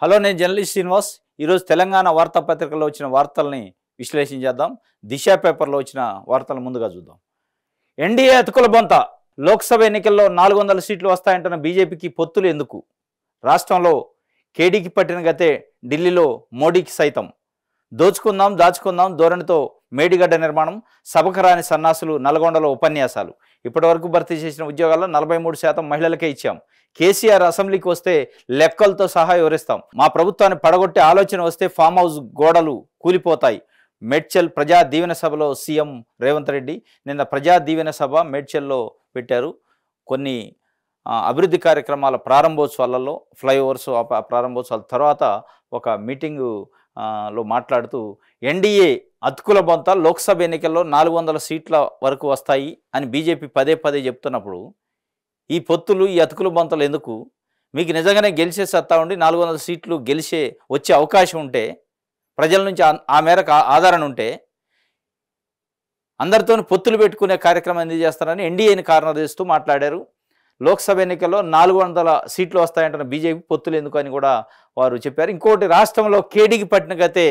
Hello, నేను journalist Srinivas. ఈరోజు తెలంగాణ వార్తాపత్రికల్లో వచ్చిన వార్తల్ని విశ్లేషించేద్దాం. దిశ పేపర్లో వచ్చిన వార్తలు ముందుగా చూద్దాం. ఎన్డీఏ అతుకుల బొంత, లోక్సభ ఎన్నికల్లో 400 సీట్లు వస్తాయంటున్న బీజేపీకి పొత్తులు ఎందుకు? రాష్ట్రంలో కేడీకి పట్టిన గతే ఢిల్లీలో మోడీకి సైతం. దోచుకుందాం దాచుకుందాం ధోరణితో మేడిగడ్డ నిర్మాణం, సభకు రాని సన్నాసులు నల్గొండలో ఉపన్యాసాలు. ఇప్పటివరకు భర్తీ చేసిన ఉద్యోగాల్లో 43% మహిళలకే ఇచ్చాం. కేసీఆర్ అసెంబ్లీకి వస్తే లెక్కలతో సహా వివరిస్తాం. మా ప్రభుత్వాన్ని పడగొట్టే ఆలోచన వస్తే ఫామ్ హౌస్ గోడలు కూలిపోతాయి. మేడ్చల్ ప్రజా దీవెన సభలో సీఎం రేవంత్ రెడ్డి నిన్న ప్రజా దీవెన సభ మేడ్చల్లో పెట్టారు. కొన్ని అభివృద్ధి కార్యక్రమాల ప్రారంభోత్సవాలలో, ఫ్లైఓవర్స్ ప్రారంభోత్సవాల తర్వాత ఒక మీటింగు లో మాట్లాడుతూ ఎన్డీఏ అతుకుల బొంత, లోక్సభ ఎన్నికల్లో 400 సీట్ల వరకు వస్తాయి అని బీజేపీ పదే పదే చెప్తున్నప్పుడు ఈ పొత్తులు, ఈ అతుకుల బొంతలు ఎందుకు? మీకు నిజంగానే గెలిచే సత్తా ఉండి 400 సీట్లు వచ్చే అవకాశం ఉంటే, ప్రజల నుంచి ఆ మేరకు ఆదరణ ఉంటే అందరితో పొత్తులు పెట్టుకునే కార్యక్రమం ఎందుకు చేస్తారని ఎన్డీఏని కారణం చేస్తూ మాట్లాడారు. లోక్సభ ఎన్నికల్లో 400 సీట్లు వస్తాయంటున్న బీజేపీ పొత్తులు ఎందుకు అని కూడా వారు చెప్పారు. ఇంకోటి, రాష్ట్రంలో కేడీకి పట్టిన గతే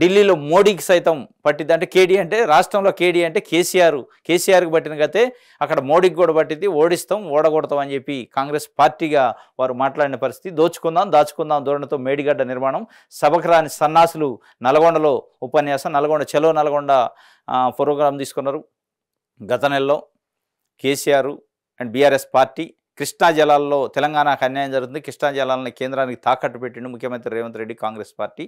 ఢిల్లీలో మోడీకి సైతం పట్టింది. అంటే కేడీ అంటే రాష్ట్రంలో కేడీ అంటే కేసీఆర్కి పట్టిన గతే అక్కడ మోడీకి కూడా పట్టింది. ఓడిస్తాం, ఓడగొడతాం అని చెప్పి కాంగ్రెస్ పార్టీగా వారు మాట్లాడిన పరిస్థితి. దోచుకుందాం దాచుకుందాం ధోరణితో మేడిగడ్డ నిర్మాణం, సభకు రాని సన్నాసులు నల్గొండలో ఉపన్యాసం. నల్గొండ చలో నల్గొండ ప్రోగ్రాం తీసుకున్నారు. గత నెలలో KCR and BRS party Krishna జలాల్లో తెలంగాణకు అన్యాయం జరుగుతుంది, కృష్ణా జలాలని కేంద్రానికి తాకట్టు పెట్టిండు ముఖ్యమంత్రి రేవంత్ రెడ్డి, కాంగ్రెస్ పార్టీ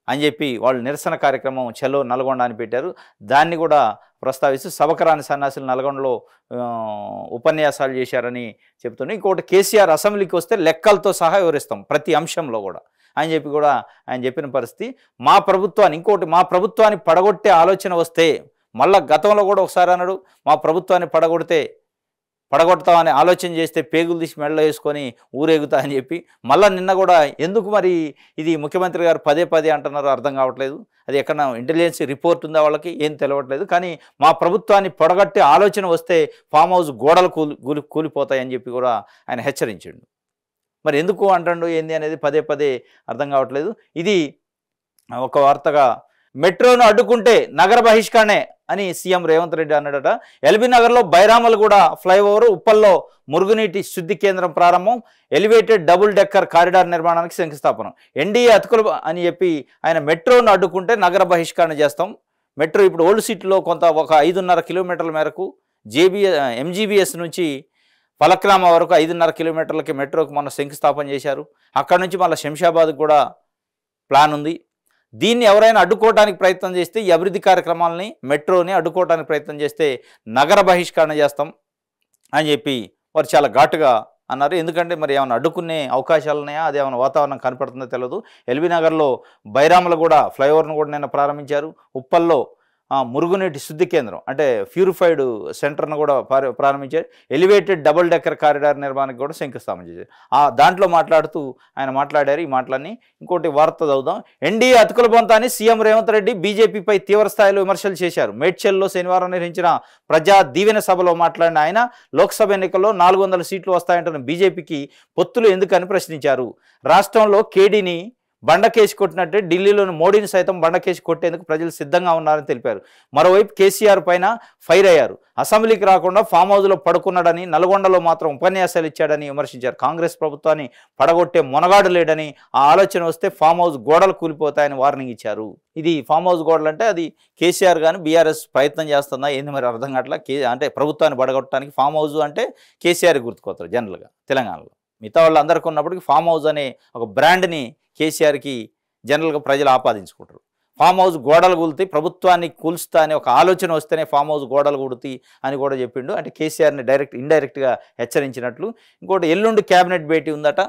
అని చెప్పి వాళ్ళు నిరసన కార్యక్రమం చలో నల్గొండ అని పెట్టారు. దాన్ని కూడా ప్రస్తావిస్తూ సభకు రాని సన్యాసులు నల్గొండలో ఉపన్యాసాలు చేశారని చెప్తున్నారు. ఇంకోటి, కేసీఆర్ అసెంబ్లీకి వస్తే లెక్కలతో సహా వివరిస్తాం ప్రతి అంశంలో కూడా అని చెప్పి కూడా ఆయన చెప్పిన పరిస్థితి. మా ప్రభుత్వాన్ని పడగొట్టే ఆలోచన వస్తే, మళ్ళా గతంలో కూడా ఒకసారి అన్నాడు, మా ప్రభుత్వాన్ని పడగొడతామని ఆలోచన చేస్తే పేగులు తీసి మెడలో వేసుకొని ఊరేగుతా అని చెప్పి మళ్ళీ నిన్న కూడా ఎందుకు మరి ఇది ముఖ్యమంత్రి గారు పదే పదే అంటున్నారో అర్థం కావట్లేదు. అది ఎక్కడ ఇంటెలిజెన్స్ రిపోర్ట్ ఉందా వాళ్ళకి ఏం తెలియట్లేదు. కానీ మా ప్రభుత్వాన్ని పొడగొట్టే ఆలోచన వస్తే ఫామ్ హౌస్ గోడలు కూలిపోతాయని చెప్పి కూడా ఆయన హెచ్చరించాడు. మరి ఎందుకు అంటాడు ఏంది అనేది పదే పదే అర్థం కావట్లేదు. ఇది ఒక వార్తగా. మెట్రోను అడ్డుకుంటే నగర బహిష్కరణే అని సీఎం రేవంత్ రెడ్డి అన్నాడట. ఎల్బీ నగర్లో బైరామలగూడ ఫ్లైఓవర్, ఉప్పల్లో మురుగునీటి శుద్ధి కేంద్రం ప్రారంభం, ఎలివేటెడ్ డబుల్ డెక్కర్ కారిడార్ నిర్మాణానికి శంకుస్థాపన. ఎన్డీఏ అతుకులు అని చెప్పి ఆయన మెట్రోను అడ్డుకుంటే నగర బహిష్కరణ చేస్తాం. మెట్రో ఇప్పుడు ఓల్డ్ సిటీలో ఒక 5.5 కిలోమీటర్ల మేరకు ఎంజీబీఎస్ నుంచి ఫలక్నామ వరకు 5.5 కిలోమీటర్లకి మెట్రోకి మొన్న శంకుస్థాపన చేశారు. అక్కడ నుంచి మళ్ళీ శంషాబాద్కి కూడా ప్లాన్ ఉంది. దీన్ని ఎవరైనా అడ్డుకోవడానికి ప్రయత్నం చేస్తే, ఈ అభివృద్ధి కార్యక్రమాలని మెట్రోని అడ్డుకోవడానికి ప్రయత్నం చేస్తే నగర బహిష్కరణ చేస్తాం అని చెప్పి వారు చాలా ఘాటుగా అన్నారు. ఎందుకంటే మరి ఏమైనా అడ్డుకునే అవకాశాలు ఉన్నాయా, అది ఏమైనా వాతావరణం కనపడుతుందో తెలియదు. ఎల్బీ నగర్లో బైరామలగూడ ఫ్లైఓవర్ను కూడా నిన్న ప్రారంభించారు. ఉప్పల్లో మురుగునీటి శుద్ధి కేంద్రం అంటే ప్యూరిఫైడ్ సెంటర్ను కూడా ప్రారంభించారు. ఎలివేటెడ్ డబుల్ డెక్కర్ కారిడార్ నిర్మాణానికి కూడా శంకుస్థాపన చేశారు. దాంట్లో మాట్లాడుతూ ఆయన మాట్లాడారు ఈ మాటలన్నీ. ఇంకోటి వార్త చదువుదాం. ఎన్డీఏ అతుకుల బొంత అని సీఎం రేవంత్ రెడ్డి బీజేపీపై తీవ్ర స్థాయిలో విమర్శలు చేశారు. మేడ్చల్లో శనివారం నిర్వహించిన ప్రజా దీవెన సభలో మాట్లాడిన ఆయన లోక్సభ ఎన్నికల్లో 400 సీట్లు వస్తాయంటున్న బీజేపీకి పొత్తులు ఎందుకని ప్రశ్నించారు. రాష్ట్రంలో కేడీని బండకేసి కొట్టినట్టే ఢిల్లీలోని మోడీని సైతం బండకేసి కొట్టేందుకు ప్రజలు సిద్ధంగా ఉన్నారని తెలిపారు. మరోవైపు కేసీఆర్ పైన ఫైర్ అయ్యారు. అసెంబ్లీకి రాకుండా ఫామ్ హౌస్లో పడుకున్నాడని, నల్గొండలో మాత్రం ఉపన్యాసాలు ఇచ్చాడని విమర్శించారు. కాంగ్రెస్ ప్రభుత్వాన్ని పడగొట్టే మొనగాడు లేడని, ఆ ఆలోచన వస్తే ఫామ్ హౌస్ గోడలు కూలిపోతాయని వార్నింగ్ ఇచ్చారు. ఇది ఫామ్ హౌస్ గోడలు అంటే అది కేసీఆర్ కానీ బీఆర్ఎస్ ప్రయత్నం చేస్తుందా ఏంది మరి అర్థం కావట్లా. అంటే ప్రభుత్వాన్ని పడగొట్టడానికి ఫామ్ హౌస్ అంటే కేసీఆర్ గుర్తుకొస్తారు జనరల్గా తెలంగాణలో. మిగతా వాళ్ళు అందరికీ ఉన్నప్పటికీ ఫామ్ హౌస్ అనే ఒక బ్రాండ్ని కేసీఆర్కి జనరల్గా ప్రజలు ఆపాదించుకుంటారు. ఫామ్ హౌస్ గోడలు కూలుతాయి, ప్రభుత్వాన్ని కూల్స్తా అనే ఒక ఆలోచన వస్తేనే ఫామ్ హౌస్ గోడలు కూడుతాయి అని కూడా చెప్పిండు. అంటే కేసీఆర్ని ఇండైరెక్ట్గా హెచ్చరించినట్లు. ఇంకోటి, ఎల్లుండి క్యాబినెట్ భేటీ ఉందట.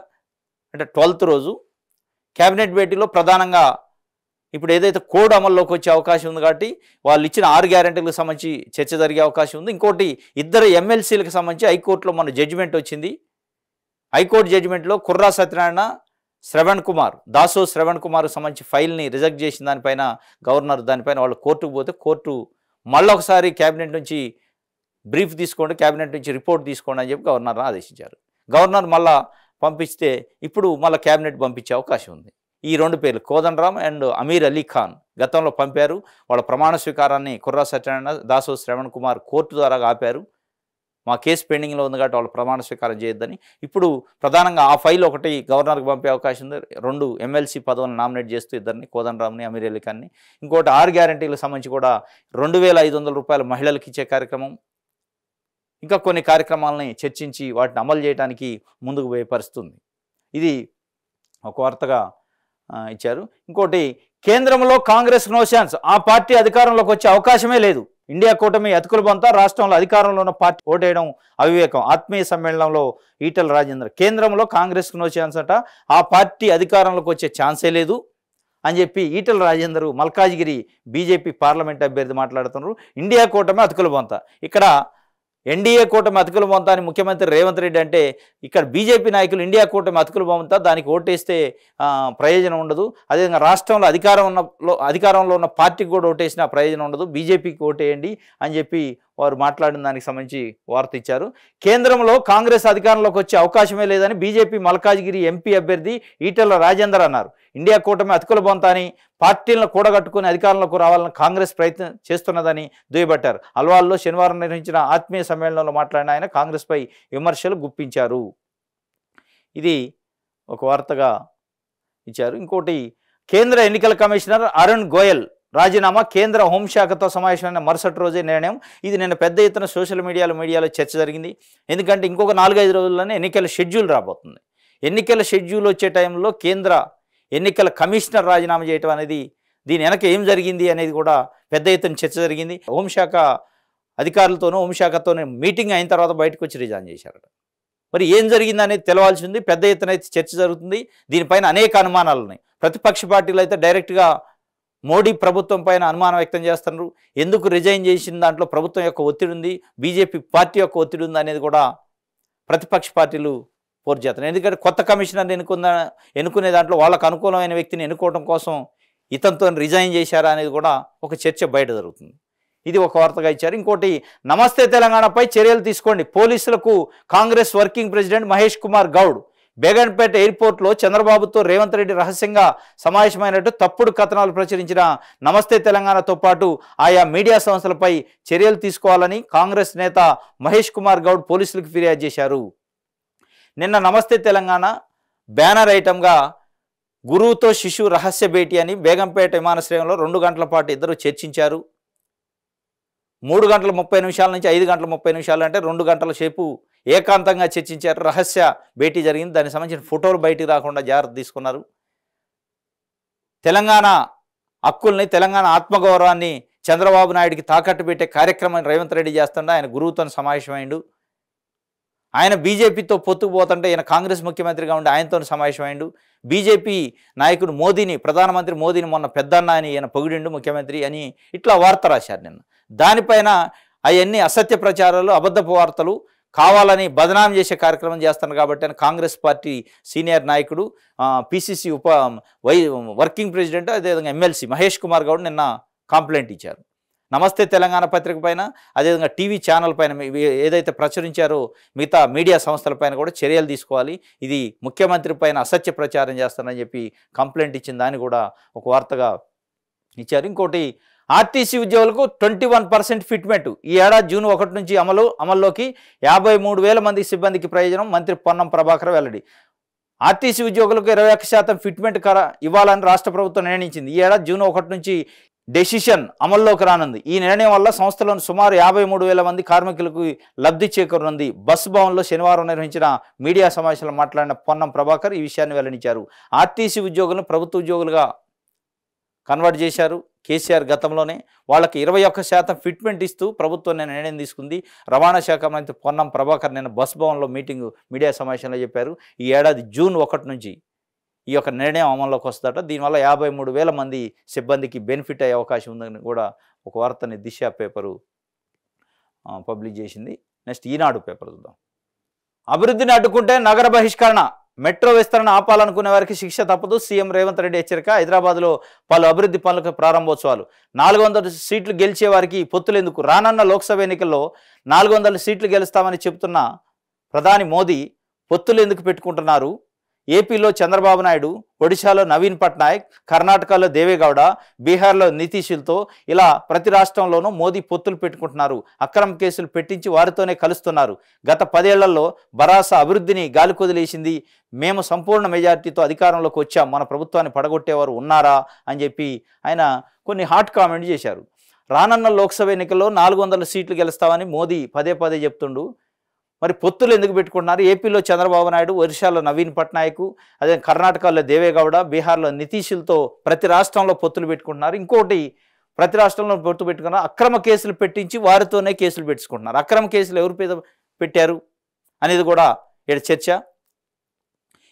అంటే 12th రోజు క్యాబినెట్ భేటీలో ప్రధానంగా ఇప్పుడు ఏదైతే కోడ్ అమల్లోకి వచ్చే అవకాశం ఉంది కాబట్టి వాళ్ళు ఇచ్చిన 6 గ్యారెంటీలకు సంబంధించి చర్చ జరిగే అవకాశం ఉంది. ఇంకోటి, 2 ఎమ్మెల్సీలకు సంబంధించి హైకోర్టులో మన జడ్జిమెంట్ వచ్చింది. హైకోర్టు జడ్జిమెంట్లో కుర్రా సత్యనారాయణ, దాసో శ్రవణ్ కుమార్కు సంబంధించి ఫైల్ని రిజెక్ట్ చేసిన దానిపైన గవర్నర్ దానిపైన వాళ్ళు కోర్టుకు పోతే కోర్టు మళ్ళొకసారి క్యాబినెట్ నుంచి బ్రీఫ్ తీసుకోండి, క్యాబినెట్ నుంచి రిపోర్ట్ తీసుకోండి అని చెప్పి గవర్నర్ని ఆదేశించారు. గవర్నర్ మళ్ళా పంపిస్తే ఇప్పుడు మళ్ళీ క్యాబినెట్ పంపించే అవకాశం ఉంది. ఈ 2 పేర్లు కోదండరామ్ అండ్ అమీర్ అలీ ఖాన్ గతంలో పంపారు. వాళ్ళ ప్రమాణ స్వీకారాన్ని కుర్రా సత్యనారాయణ, దాసోజు శ్రవణ్ కుమార్ కోర్టు ద్వారా ఆపారు. మా కేసు పెండింగ్లో ఉంది కాబట్టి వాళ్ళు ప్రమాణ స్వీకారం చేయొద్దని. ఇప్పుడు ప్రధానంగా ఆ ఫైల్ ఒకటి గవర్నర్కి పంపే అవకాశం ఉంది. 2 ఎమ్మెల్సీ పదవులను నామినేట్ చేస్తూ ఇద్దరిని, కోదండరామ్ని, అమీర్ అలీ ఖాన్ని. ఇంకోటి 6 గ్యారంటీలకు సంబంధించి కూడా ₹2,500 మహిళలకు ఇచ్చే కార్యక్రమం, ఇంకా కొన్ని కార్యక్రమాలని చర్చించి వాటిని అమలు చేయడానికి ముందుకు పోయే పరిస్థితి ఉంది. ఇది ఒక వార్తగా ఇచ్చారు. ఇంకోటి, కేంద్రంలో కాంగ్రెస్ నో ఛాన్స్, ఆ పార్టీ అధికారంలోకి వచ్చే అవకాశమే లేదు. ఇండియా కూటమి అతుకులు బొంత, రాష్ట్రంలో అధికారంలో ఉన్న పార్టీ ఓటేయడం అవివేకం. ఆత్మీయ సమ్మేళనంలో ఈటెల రాజేందర్. కేంద్రంలో కాంగ్రెస్కు నో ఛాన్స్ అట, ఆ పార్టీ అధికారంలోకి వచ్చే ఛాన్సే లేదు అని చెప్పి ఈటెల రాజేందర్ మల్కాజ్గిరి బీజేపీ పార్లమెంట్ అభ్యర్థి మాట్లాడుతున్నారు. ఇండియా కూటమి అతుకులు బొంత, ఇక్కడ ఎన్డీఏ కూటమి అతుకులు బొంత అని ముఖ్యమంత్రి రేవంత్ రెడ్డి అంటే, ఇక్కడ బీజేపీ నాయకులు ఇండియా కూటమి అతుకులు బొంత, దానికి ఓటేస్తే ప్రయోజనం ఉండదు, అదేవిధంగా రాష్ట్రంలో అధికారంలో ఉన్న పార్టీకి కూడా ఓటేసినా ప్రయోజనం ఉండదు, బీజేపీకి ఓటేయండి అని చెప్పి వారు మాట్లాడిన దానికి సంబంధించి వార్త ఇచ్చారు. కేంద్రంలో కాంగ్రెస్ అధికారంలోకి వచ్చే అవకాశమే లేదని బీజేపీ మల్కాజ్గిరి ఎంపీ అభ్యర్థి ఈటెల రాజేందర్ అన్నారు. ఇండియా కూటమి అతుకుల బొంత అని, పార్టీలను కూడగట్టుకుని అధికారంలోకి రావాలని కాంగ్రెస్ ప్రయత్నం చేస్తున్నదని దుయ్యబట్టారు. అల్వాల్లో శనివారం నిర్వహించిన ఆత్మీయ సమ్మేళనంలో మాట్లాడిన ఆయన కాంగ్రెస్పై విమర్శలు గుప్పించారు. ఇది ఒక వార్తగా ఇచ్చారు. ఇంకోటి, కేంద్ర ఎన్నికల కమిషనర్ అరుణ్ గోయల్ రాజీనామా, కేంద్ర హోంశాఖతో సమావేశమైన మరుసటి రోజే నిర్ణయం. ఇది నిన్న పెద్ద ఎత్తున సోషల్ మీడియాలో చర్చ జరిగింది. ఎందుకంటే ఇంకొక 4-5 రోజుల్లోనే ఎన్నికల షెడ్యూల్ రాబోతుంది. ఎన్నికల షెడ్యూల్ వచ్చే టైంలో కేంద్ర ఎన్నికల కమిషనర్ రాజీనామా చేయటం అనేది, దీని వెనక ఏం జరిగింది అనేది కూడా పెద్ద ఎత్తున చర్చ జరిగింది. హోంశాఖ అధికారులతోనూ హోంశాఖతోనే మీటింగ్ అయిన తర్వాత బయటకు వచ్చి రిజైన్ చేశారట. మరి ఏం జరిగింది అనేది తెలవాల్సి ఉంది. పెద్ద ఎత్తున అయితే చర్చ జరుగుతుంది. దీనిపైన అనేక అనుమానాలు ఉన్నాయి. ప్రతిపక్ష పార్టీలు అయితే డైరెక్ట్గా మోడీ ప్రభుత్వం పైన అనుమానం వ్యక్తం చేస్తున్నారు. ఎందుకు రిజైన్ చేసిన దాంట్లో ప్రభుత్వం యొక్క ఒత్తిడి ఉంది, బీజేపీ పార్టీ యొక్క ఒత్తిడి ఉంది అనేది కూడా ప్రతిపక్ష పార్టీలు పోరు చేస్తున్నారు. ఎందుకంటే కొత్త కమిషనర్ని ఎన్నుకునే దాంట్లో వాళ్ళకు అనుకూలమైన వ్యక్తిని ఎన్నుకోవడం కోసం ఇతనితో రిజైన్ చేశారా అనేది కూడా ఒక చర్చ బయట జరుగుతుంది. ఇది ఒక వార్తగా ఇచ్చారు. ఇంకోటి, నమస్తే తెలంగాణపై చర్యలు తీసుకోండి, పోలీసులకు కాంగ్రెస్ వర్కింగ్ ప్రెసిడెంట్ మహేష్ కుమార్ గౌడ్. బేగన్పేట ఎయిర్పోర్ట్లో చంద్రబాబుతో రేవంత్ రెడ్డి రహస్యంగా సమావేశమైనట్టు తప్పుడు కథనాలు ప్రచురించిన నమస్తే తెలంగాణతో పాటు ఆయా మీడియా సంస్థలపై చర్యలు తీసుకోవాలని కాంగ్రెస్ నేత మహేష్ కుమార్ గౌడ్ పోలీసులకు ఫిర్యాదు చేశారు. నిన్న నమస్తే తెలంగాణ బ్యానర్ ఐటమ్గా గురువుతో శిశువు రహస్య భేటీ అని బేగంపేట విమానాశ్రయంలో 2 గంటల పాటు ఇద్దరు చర్చించారు. 3 గంటల 30 నిమిషాల నుంచి 5 గంటల 30 నిమిషాలు అంటే 2 గంటల సేపు ఏకాంతంగా చర్చించారు. రహస్య భేటీ జరిగింది. దానికి సంబంధించిన ఫోటోలు బయటికి రాకుండా జాగ్రత్త తీసుకున్నారు. తెలంగాణ హక్కుల్ని, తెలంగాణ ఆత్మగౌరవాన్ని చంద్రబాబు నాయుడికి తాకట్టు పెట్టే కార్యక్రమాన్ని రేవంత్ రెడ్డి చేస్తుండే ఆయన గురువుతో సమావేశమైండు. ఆయన బీజేపీతో పొత్తుకుపోతుంటే ఈయన కాంగ్రెస్ ముఖ్యమంత్రిగా ఉండి ఆయనతో సమావేశమైండు. బీజేపీ నాయకుడు మోదీని, ప్రధానమంత్రి మోదీని మొన్న పెద్దన్న అని ఈయన పొగిడిండు ముఖ్యమంత్రి అని ఇట్లా వార్త రాశారు నిన్న. దానిపైన అవన్నీ అసత్య ప్రచారాలు, అబద్ధపు వార్తలు, కావాలని బదనాం చేసే కార్యక్రమం చేస్తున్నారు కాబట్టి అని కాంగ్రెస్ పార్టీ సీనియర్ నాయకుడు పిసిసి వర్కింగ్ ప్రెసిడెంట్ అదేవిధంగా ఎమ్మెల్సీ మహేష్ కుమార్ గౌడ్ నిన్న కంప్లైంట్ ఇచ్చారు. నమస్తే తెలంగాణ పత్రిక పైన, అదేవిధంగా టీవీ ఛానల్ పైన ఏదైతే ప్రచురించారో మిగతా మీడియా సంస్థలపైన కూడా చర్యలు తీసుకోవాలి, ఇది ముఖ్యమంత్రి పైన అసత్య ప్రచారం చేస్తానని చెప్పి కంప్లైంట్ ఇచ్చిన దాన్ని కూడా ఒక వార్తగా ఇచ్చారు. ఇంకోటి, ఆర్టీసీ ఉద్యోగులకు 21% ఫిట్మెంట్ ఈ ఏడాది జూన్ 1 నుంచి అమల్లోకి 53,000 మంది సిబ్బందికి ప్రయోజనం, మంత్రి పొన్నం ప్రభాకర్ వెల్లడి. ఆర్టీసీ ఉద్యోగులకు 21% ఫిట్మెంట్ ఇవ్వాలని రాష్ట్ర ప్రభుత్వం నిర్ణయించింది. ఈ ఏడాది జూన్ 1 నుంచి డెసిషన్ అమల్లోకి రానుంది. ఈ నిర్ణయం వల్ల సంస్థలోని సుమారు 53,000 మంది కార్మికులకు లబ్ధి చేకూరనుంది. బస్ భవన్లో శనివారం నిర్వహించిన మీడియా సమావేశంలో మాట్లాడిన పొన్నం ప్రభాకర్ ఈ విషయాన్ని వెల్లడించారు. ఆర్టీసీ ఉద్యోగులను ప్రభుత్వ ఉద్యోగులుగా కన్వర్ట్ చేశారు కేసీఆర్ గతంలోనే. వాళ్ళకి 21% ఫిట్మెంట్ ఇస్తూ ప్రభుత్వం నిర్ణయం తీసుకుంది. రవాణా శాఖ మంత్రి పొన్నం ప్రభాకర్ నిన్న బస్ భవన్లో మీడియా సమావేశంలో చెప్పారు. ఈ ఏడాది జూన్ 1 నుంచి ఈ యొక్క నిర్ణయం అమల్లోకి వస్తుందట. దీనివల్ల 53,000 మంది సిబ్బందికి బెనిఫిట్ అయ్యే అవకాశం ఉందని కూడా ఒక వార్తని దిశ పేపరు పబ్లిష్ చేసింది. నెక్స్ట్ ఈనాడు పేపర్ చూద్దాం. అభివృద్ధిని అడ్డుకుంటే నగర బహిష్కరణ, మెట్రో విస్తరణ ఆపాలనుకునే వారికి శిక్ష తప్పదు, సీఎం రేవంత్ రెడ్డి హెచ్చరిక. హైదరాబాద్లో పలు అభివృద్ధి పనులకు ప్రారంభోత్సవాలు. 400 సీట్లు గెలిచే వారికి పొత్తులెందుకు? రానున్న లోక్సభ ఎన్నికల్లో 400 సీట్లు గెలుస్తామని చెబుతున్న ప్రధాని మోదీ పొత్తులు ఎందుకు పెట్టుకుంటున్నారు? ఏపీలో చంద్రబాబు నాయుడు, ఒడిశాలో నవీన్ పట్నాయక్, కర్ణాటకలో దేవేగౌడ, బీహార్లో నితీష్లతో ఇలా ప్రతి రాష్ట్రంలోనూ మోదీ పొత్తులు పెట్టుకుంటున్నారు. అక్రమ కేసులు పెట్టించి వారితోనే కలుస్తున్నారు. గత 10 ఏళ్లలో భరాస అభివృద్ధిని గాలికొదిలేసింది. మేము సంపూర్ణ మెజార్టీతో అధికారంలోకి వచ్చాం, మన ప్రభుత్వాన్ని పడగొట్టేవారు ఉన్నారా అని చెప్పి ఆయన కొన్ని హాట్ కామెంట్ చేశారు. రానున్న లోక్సభ ఎన్నికల్లో 400 సీట్లు గెలుస్తామని మోదీ పదే పదే చెప్తుండు. మరి పొత్తులు ఎందుకు పెట్టుకుంటున్నారు? ఏపీలో చంద్రబాబు నాయుడు, ఒరిస్సాలో నవీన్ పట్నాయక్, అదే కర్ణాటకలో దేవేగౌడ, బీహార్లో నితీష్లతో ప్రతి రాష్ట్రంలో పొత్తులు పెట్టుకుంటున్నారు. ఇంకోటి, ప్రతి రాష్ట్రంలో పొత్తు పెట్టుకున్నారు, అక్రమ కేసులు పెట్టించి వారితోనే కేసులు పెట్టుకుంటున్నారు. అక్రమ కేసులు ఎవరి మీద పెట్టారు అనేది కూడా ఇక్కడ చర్చ.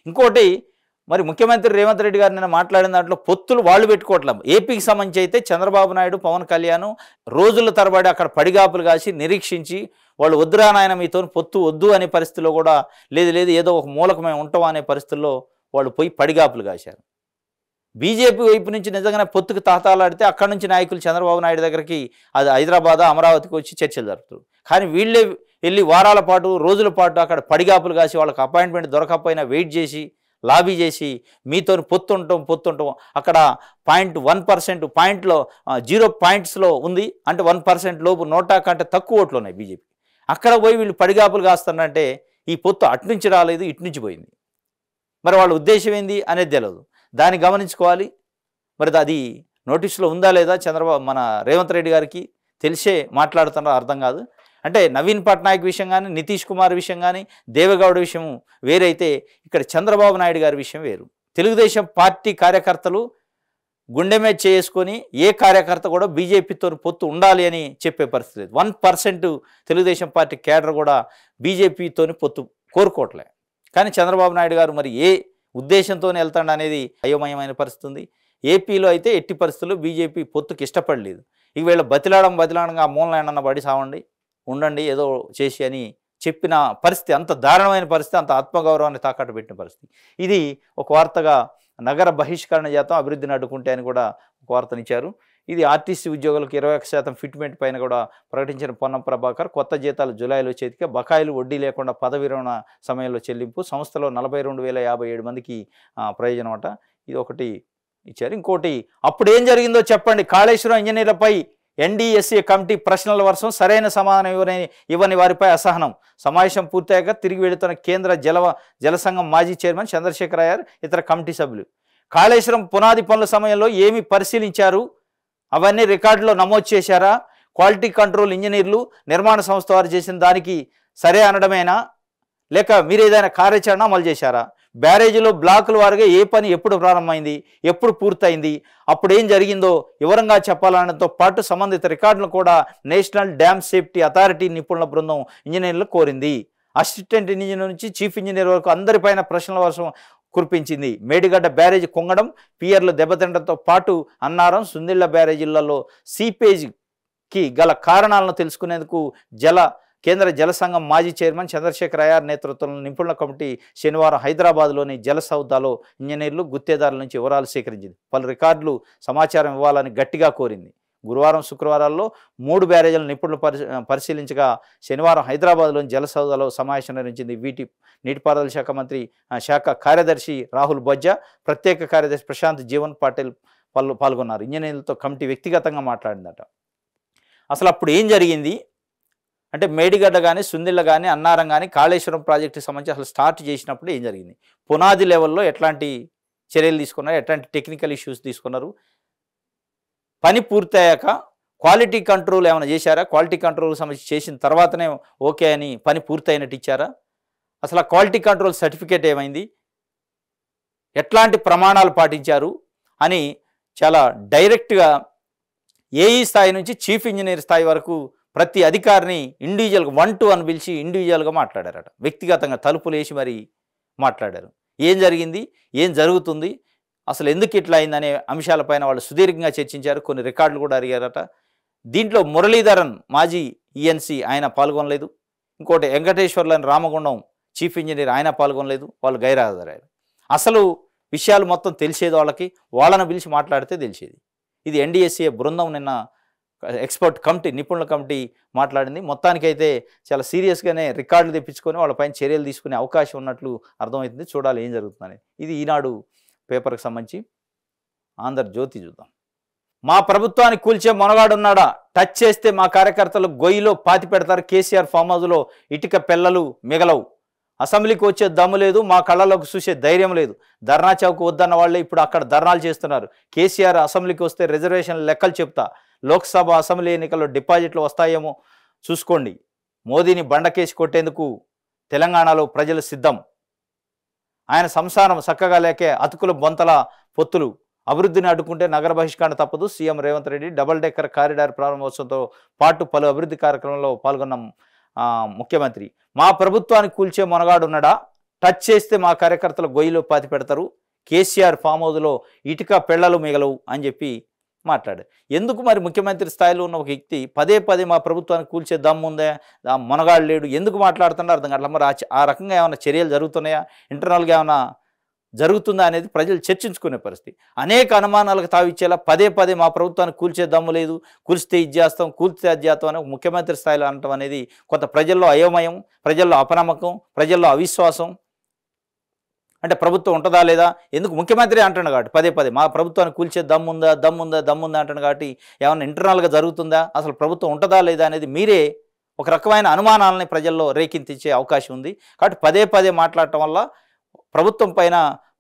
ఇంకోటి, మరి ముఖ్యమంత్రి రేవంత్ రెడ్డి గారు నిన్న మాట్లాడిన దాంట్లో పొత్తులు వాళ్ళు పెట్టుకోవట్లేదు. ఏపీకి సంబంధించి అయితే చంద్రబాబు నాయుడు, పవన్ కళ్యాణ్ రోజుల తరబడి అక్కడ పడిగాపులు కాసి నిరీక్షించి వాళ్ళు వద్దురా నాయన మీతో పొత్తు వద్దు అనే పరిస్థితిలో కూడా లేదు ఏదో ఒక మూలకు మేము ఉంటాం అనే పరిస్థితుల్లో వాళ్ళు పోయి పడిగాపులు కాశారు. బీజేపీ వైపు నుంచి నిజంగానే పొత్తుకు తాతాలాడితే అక్కడి నుంచి నాయకులు చంద్రబాబు నాయుడు దగ్గరికి, అది హైదరాబాద్, అమరావతికి వచ్చి చర్చలు జరుపుతారు. కానీ వీళ్ళే వెళ్ళి వారాల పాటు, రోజుల పాటు అక్కడ పడిగాపులు కాసి వాళ్ళకి అపాయింట్మెంట్ దొరకకపోయినా వెయిట్ చేసి, లాబీ చేసి మీతో పొత్తుంటాం అక్కడ 0.1% పాయింట్లో 0 పాయింట్స్లో ఉంది, అంటే 1% లోపు, 100 కంటే తక్కువ ఓట్లు ఉన్నాయి బీజేపీ. అక్కడ పోయి వీళ్ళు పడిగాపులు కాస్తారంటే ఈ పొత్తు అట్నుంచి రాలేదు, ఇటు నుంచి పోయింది. మరి వాళ్ళ ఉద్దేశం ఏంది అనేది తెలియదు. దాన్ని గమనించుకోవాలి. మరి అది నోటీసులో ఉందా లేదా చంద్రబాబు, మన రేవంత్ రెడ్డి గారికి తెలిసే మాట్లాడుతున్నారో అర్థం కాదు. అంటే నవీన్ పట్నాయక్ విషయం కానీ, నితీష్ కుమార్ విషయం కానీ, దేవేగౌడ విషయం వేరైతే ఇక్కడ చంద్రబాబు నాయుడు గారి విషయం వేరు. తెలుగుదేశం పార్టీ కార్యకర్తలు గుండె మీద చేసుకొని ఏ కార్యకర్త కూడా బీజేపీతో పొత్తు ఉండాలి అని చెప్పే పరిస్థితి లేదు. 1% తెలుగుదేశం పార్టీ కేడర్ కూడా బీజేపీతో పొత్తు కోరుకోవట్లే. కానీ చంద్రబాబు నాయుడు గారు మరి ఏ ఉద్దేశంతో వెళ్తాడు అనేది అయోమయమైన పరిస్థితి ఉంది. ఏపీలో అయితే ఎట్టి పరిస్థితుల్లో బీజేపీ పొత్తుకి ఇష్టపడలేదు. ఇక వీళ్ళ బతిలాడంగా ఆ మూలన పడి సావండి, ఉండండి ఏదో చేసి అని చెప్పిన పరిస్థితి, అంత దారుణమైన పరిస్థితి, అంత ఆత్మగౌరవాన్ని తాకట్టు పెట్టిన పరిస్థితి. ఇది ఒక వార్తగా నగర బహిష్కరణ చేద్దాం, అభివృద్ధిని అడ్డుకుంటే అని కూడా ఒక వార్తనిచ్చారు. ఇది ఆర్టీసీ ఉద్యోగులకు 21% ఫిట్మెంట్ పైన కూడా ప్రకటించిన పొన్నం ప్రభాకర్. కొత్త జీతాలు జూలైలో చేతికి, బకాయిలు వడ్డీ లేకుండా పదవి విరమణ సమయంలో చెల్లింపు, సంస్థలో 42,057 మందికి ప్రయోజనం అట. ఇది ఒకటి ఇచ్చారు. ఇంకోటి, అప్పుడు ఏం జరిగిందో చెప్పండి, కాళేశ్వరం ఇంజనీర్లపై ఎన్డీఎస్ఏ కమిటీ ప్రశ్నల వర్షం, సరైన సమాధానం ఇవ్వని వారిపై అసహనం. సమావేశం పూర్తయ్యాక తిరిగి వెళుతున్న కేంద్ర జలసంఘం మాజీ చైర్మన్ చంద్రశేఖర్ అయ్యర్, ఇతర కమిటీ సభ్యులు. కాళేశ్వరం పునాది పనుల సమయంలో ఏమి పరిశీలించారు, అవన్నీ రికార్డులో నమోదు చేశారా? క్వాలిటీ కంట్రోల్ ఇంజనీర్లు నిర్మాణ సంస్థ వారు చేసిన దానికి సరే అనడమేనా, లేక మీరు ఏదైనా కార్యాచరణ అమలు చేశారా? బ్యారేజీలో బ్లాకుల వారుగా ఏ పని ఎప్పుడు ప్రారంభమైంది, ఎప్పుడు పూర్తయింది, అప్పుడు ఏం జరిగిందో వివరంగా చెప్పాలనడంతో పాటు సంబంధిత రికార్డులను కూడా నేషనల్ డ్యామ్ సేఫ్టీ అథారిటీ నిపుణుల బృందం ఇంజనీర్లు కోరింది. అసిస్టెంట్ ఇంజనీర్ నుంచి చీఫ్ ఇంజనీర్ వరకు అందరిపైన ప్రశ్నల వర్షం కురిపించింది. మేడిగడ్డ బ్యారేజీ కుంగడం, పియర్లు దెబ్బతినడంతో పాటు అన్నారం, సుందిళ్ల బ్యారేజీలలో సీపేజ్కి గల కారణాలను తెలుసుకునేందుకు కేంద్ర జలసంఘం మాజీ చైర్మన్ చంద్రశేఖర్ అయ్యర్ నేతృత్వంలో నిపుణుల కమిటీ శనివారం హైదరాబాద్లోని జల సౌదాలో ఇంజనీర్లు, గుత్తేదారుల నుంచి వివరాలు సేకరించింది. పలు రికార్డులు, సమాచారం ఇవ్వాలని గట్టిగా కోరింది. గురువారం, శుక్రవారాల్లో 3 బ్యారేజీలను నిపుణులు పరిశీలించగా శనివారం హైదరాబాద్లోని జల సౌదాలో సమావేశం నిర్వహించింది. నీటిపారుదల శాఖ కార్యదర్శి రాహుల్ బొజ్జా, ప్రత్యేక కార్యదర్శి ప్రశాంత్ జీవన్ పాటిల్ పాల్గొన్నారు. ఇంజనీర్లతో కమిటీ వ్యక్తిగతంగా మాట్లాడిందట. అసలు అప్పుడు ఏం జరిగింది అంటే, మేడిగడ్డ కానీ, సుందిళ్ళ కానీ, అన్నారం కానీ, కాళేశ్వరం ప్రాజెక్టుకి సంబంధించి అసలు స్టార్ట్ చేసినప్పుడు ఏం జరిగింది, పునాది లెవెల్లో ఎట్లాంటి చర్యలు తీసుకున్నారు, ఎట్లాంటి టెక్నికల్ ఇష్యూస్ తీసుకున్నారు, పని పూర్తయ్యాక క్వాలిటీ కంట్రోల్ ఏమైనా చేశారా, క్వాలిటీ కంట్రోల్ సంబంధించి చేసిన తర్వాతనే ఓకే అని పని పూర్తయినట్టు ఇచ్చారా, అసలు ఆ క్వాలిటీ కంట్రోల్ సర్టిఫికేట్ ఏమైంది, ఎట్లాంటి ప్రమాణాలు పాటించారు అని చాలా డైరెక్ట్గా ఏఈ స్థాయి నుంచి చీఫ్ ఇంజనీర్ స్థాయి వరకు ప్రతి అధికారిని ఇండివిజువల్గా 1 to 1 పిలిచి ఇండివిజువల్గా మాట్లాడారట. వ్యక్తిగతంగా తలుపులు వేసి మరి మాట్లాడారు. ఏం జరిగింది, ఏం జరుగుతుంది, అసలు ఎందుకు ఇట్లా అయిందనే అంశాలపైన వాళ్ళు సుదీర్ఘంగా చర్చించారు. కొన్ని రికార్డులు కూడా అడిగారట. దీంట్లో మురళీధరన్ మాజీ ఈఎన్సీ ఆయన పాల్గొనలేదు. ఇంకోటి వెంకటేశ్వర్లని రామగుండం చీఫ్ ఇంజనీర్ ఆయన పాల్గొనలేదు, వాళ్ళు గైర్హాజరయ్యారు. అసలు విషయాలు మొత్తం తెలిసేది వాళ్ళని పిలిచి మాట్లాడితే తెలిసేది. ఇది ఎన్డీఎస్ఏ బృందం నిన్న ఎక్స్పర్ట్ కమిటీ, నిపుణుల కమిటీ మాట్లాడింది. మొత్తానికైతే చాలా సీరియస్గానే రికార్డులు తెప్పించుకొని వాళ్ళపైన చర్యలు తీసుకునే అవకాశం ఉన్నట్లు అర్థమవుతుంది. చూడాలి ఏం జరుగుతుందని. ఇది ఈనాడు పేపర్కి సంబంధించి. ఆంధ్రజ్యోతి చూద్దాం. మా ప్రభుత్వాన్ని కూల్చే మొనగాడున్నాడా, టచ్ చేస్తే మా కార్యకర్తలు గొయ్యిలో పాతి పెడతారు. కేసీఆర్ ఫామ్ హౌస్లో ఇటుక పెళ్ళలు మిగలవు. అసెంబ్లీకి వచ్చే దమ్ము లేదు, మా కళ్ళలోకి చూసే ధైర్యం లేదు. ధర్నా చౌక్ వద్దన్న వాళ్ళే ఇప్పుడు అక్కడ ధర్నాలు చేస్తున్నారు. కేసీఆర్ అసెంబ్లీకి వస్తే రిజర్వేషన్ లెక్కలు చెప్తా, లోక్సభ అసెంబ్లీ ఎన్నికల్లో డిపాజిట్లు వస్తాయేమో చూసుకోండి. మోదీని బండకేసి కొట్టేందుకు తెలంగాణలో ప్రజలు సిద్ధం. ఆయన సంసారం చక్కగా లేకే అతుకుల బొంతల పొత్తులు. అభివృద్ధిని అడ్డుకుంటే నగర బహిష్కరణ తప్పదు. CM Revanth Reddy double decker corridor ప్రారంభోత్సవంతో పాటు పలు అభివృద్ధి కార్యక్రమంలో పాల్గొన్న ముఖ్యమంత్రి. మా ప్రభుత్వాన్ని కూల్చే మొనగాడున్నాడా, టచ్ చేస్తే మా కార్యకర్తలు గొయ్యిలో పాతి పెడతారు. కేసీఆర్ ఫామ్ హౌస్లో ఇటుక పెళ్లలు మిగలవు అని చెప్పి మాట్లాడారు. ఎందుకు మరి ముఖ్యమంత్రి స్థాయిలో ఉన్న ఒక వ్యక్తి పదే పదే మా ప్రభుత్వాన్ని కూల్చే దమ్ముందే, మొనగాడు లేడు, ఎందుకు మాట్లాడుతున్నారు అర్థం కావట్లేదు. మరి ఆ రకంగా ఏమైనా చర్యలు జరుగుతున్నాయా, ఇంటర్నల్గా ఏమైనా జరుగుతుందా అనేది ప్రజలు చర్చించుకునే పరిస్థితి. అనేక అనుమానాలకు తావిచ్చేలా పదే పదే మా ప్రభుత్వాన్ని కూల్చే దమ్ము లేదు, కూల్చితే ఇది చేస్తాం, కూల్చితే అది చేస్తాం అని ముఖ్యమంత్రి స్థాయిలో అనటం అనేది కొంత ప్రజల్లో అయోమయం, ప్రజల్లో అపనమ్మకం, ప్రజల్లో అవిశ్వాసం. అంటే ప్రభుత్వం ఉంటుందా లేదా, ఎందుకు ముఖ్యమంత్రి అంటాడు కాబట్టి పదే పదే మా ప్రభుత్వాన్ని కూల్చే దమ్ముందా దమ్ముందా దమ్ముందా అంటాడు కాబట్టి ఏమన్నా ఇంటర్నల్గా జరుగుతుందా, అసలు ప్రభుత్వం ఉంటుందా లేదా అనేది మీరే ఒక రకమైన అనుమానాలని ప్రజల్లో రేకెత్తించే అవకాశం ఉంది. కాబట్టి పదే పదే మాట్లాడటం వల్ల ప్రభుత్వం పైన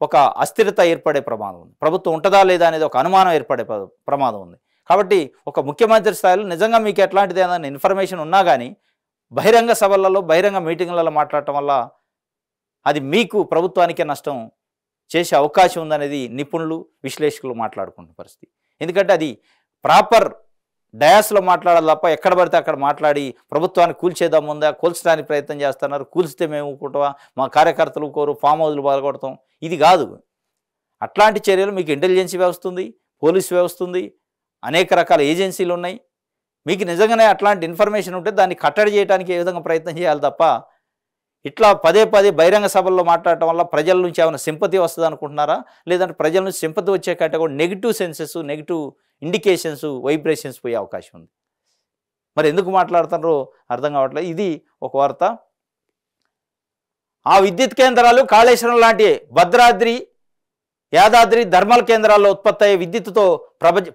ఒక అస్థిరత ఏర్పడే ప్రమాదం ఉంది. ప్రభుత్వం ఉంటుందా లేదా అనేది ఒక అనుమానం ఏర్పడే ప్రమాదం ఉంది. కాబట్టి ఒక ముఖ్యమంత్రి స్థాయిలో నిజంగా మీకు ఎట్లాంటిది ఏదైనా ఇన్ఫర్మేషన్ ఉన్నా కానీ బహిరంగ సభలలో, బహిరంగ మీటింగ్లలో మాట్లాడటం వల్ల అది మీకు ప్రభుత్వానికే నష్టం చేసే అవకాశం ఉందనేది నిపుణులు, విశ్లేషకులు మాట్లాడుకున్న పరిస్థితి. ఎందుకంటే అది ప్రాపర్ డయాస్లో మాట్లాడాలి తప్ప ఎక్కడ పడితే అక్కడ మాట్లాడి ప్రభుత్వాన్ని కూల్చేద్దాముందా, కూల్చడానికి ప్రయత్నం చేస్తున్నారు, కూల్చితే మేము ఊరుకుంటామా, మా కార్యకర్తలు కోరు, ఫామ్ హౌస్లు పాల్గొడతాం, ఇది కాదు. అట్లాంటి చర్యలు మీకు ఇంటెలిజెన్స్ వ్యవస్థ ఉంది, పోలీస్ వ్యవస్థ ఉంది, అనేక రకాల ఏజెన్సీలు ఉన్నాయి. మీకు నిజంగానే అట్లాంటి ఇన్ఫర్మేషన్ ఉంటే దాన్ని కట్టడి చేయడానికి ఏ విధంగా ప్రయత్నం చేయాలి తప్ప ఇట్లా పదే పదే బహిరంగ సభల్లో మాట్లాడటం వల్ల ప్రజల నుంచి ఏమైనా సింపతి వస్తుంది అనుకుంటున్నారా, లేదంటే ప్రజల నుంచి సింపతి వచ్చే కంటే కూడా negative senses, negative indications, vibrations పోయే అవకాశం ఉంది. మరి ఎందుకు మాట్లాడుతున్నారో అర్థం కావట్లేదు. ఇది ఒక వార్త. ఆ విద్యుత్ కేంద్రాలు కాళేశ్వరం లాంటి భద్రాద్రి, యాదాద్రి థర్మల్ కేంద్రాల్లో ఉత్పత్తి అయ్యే విద్యుత్తుతో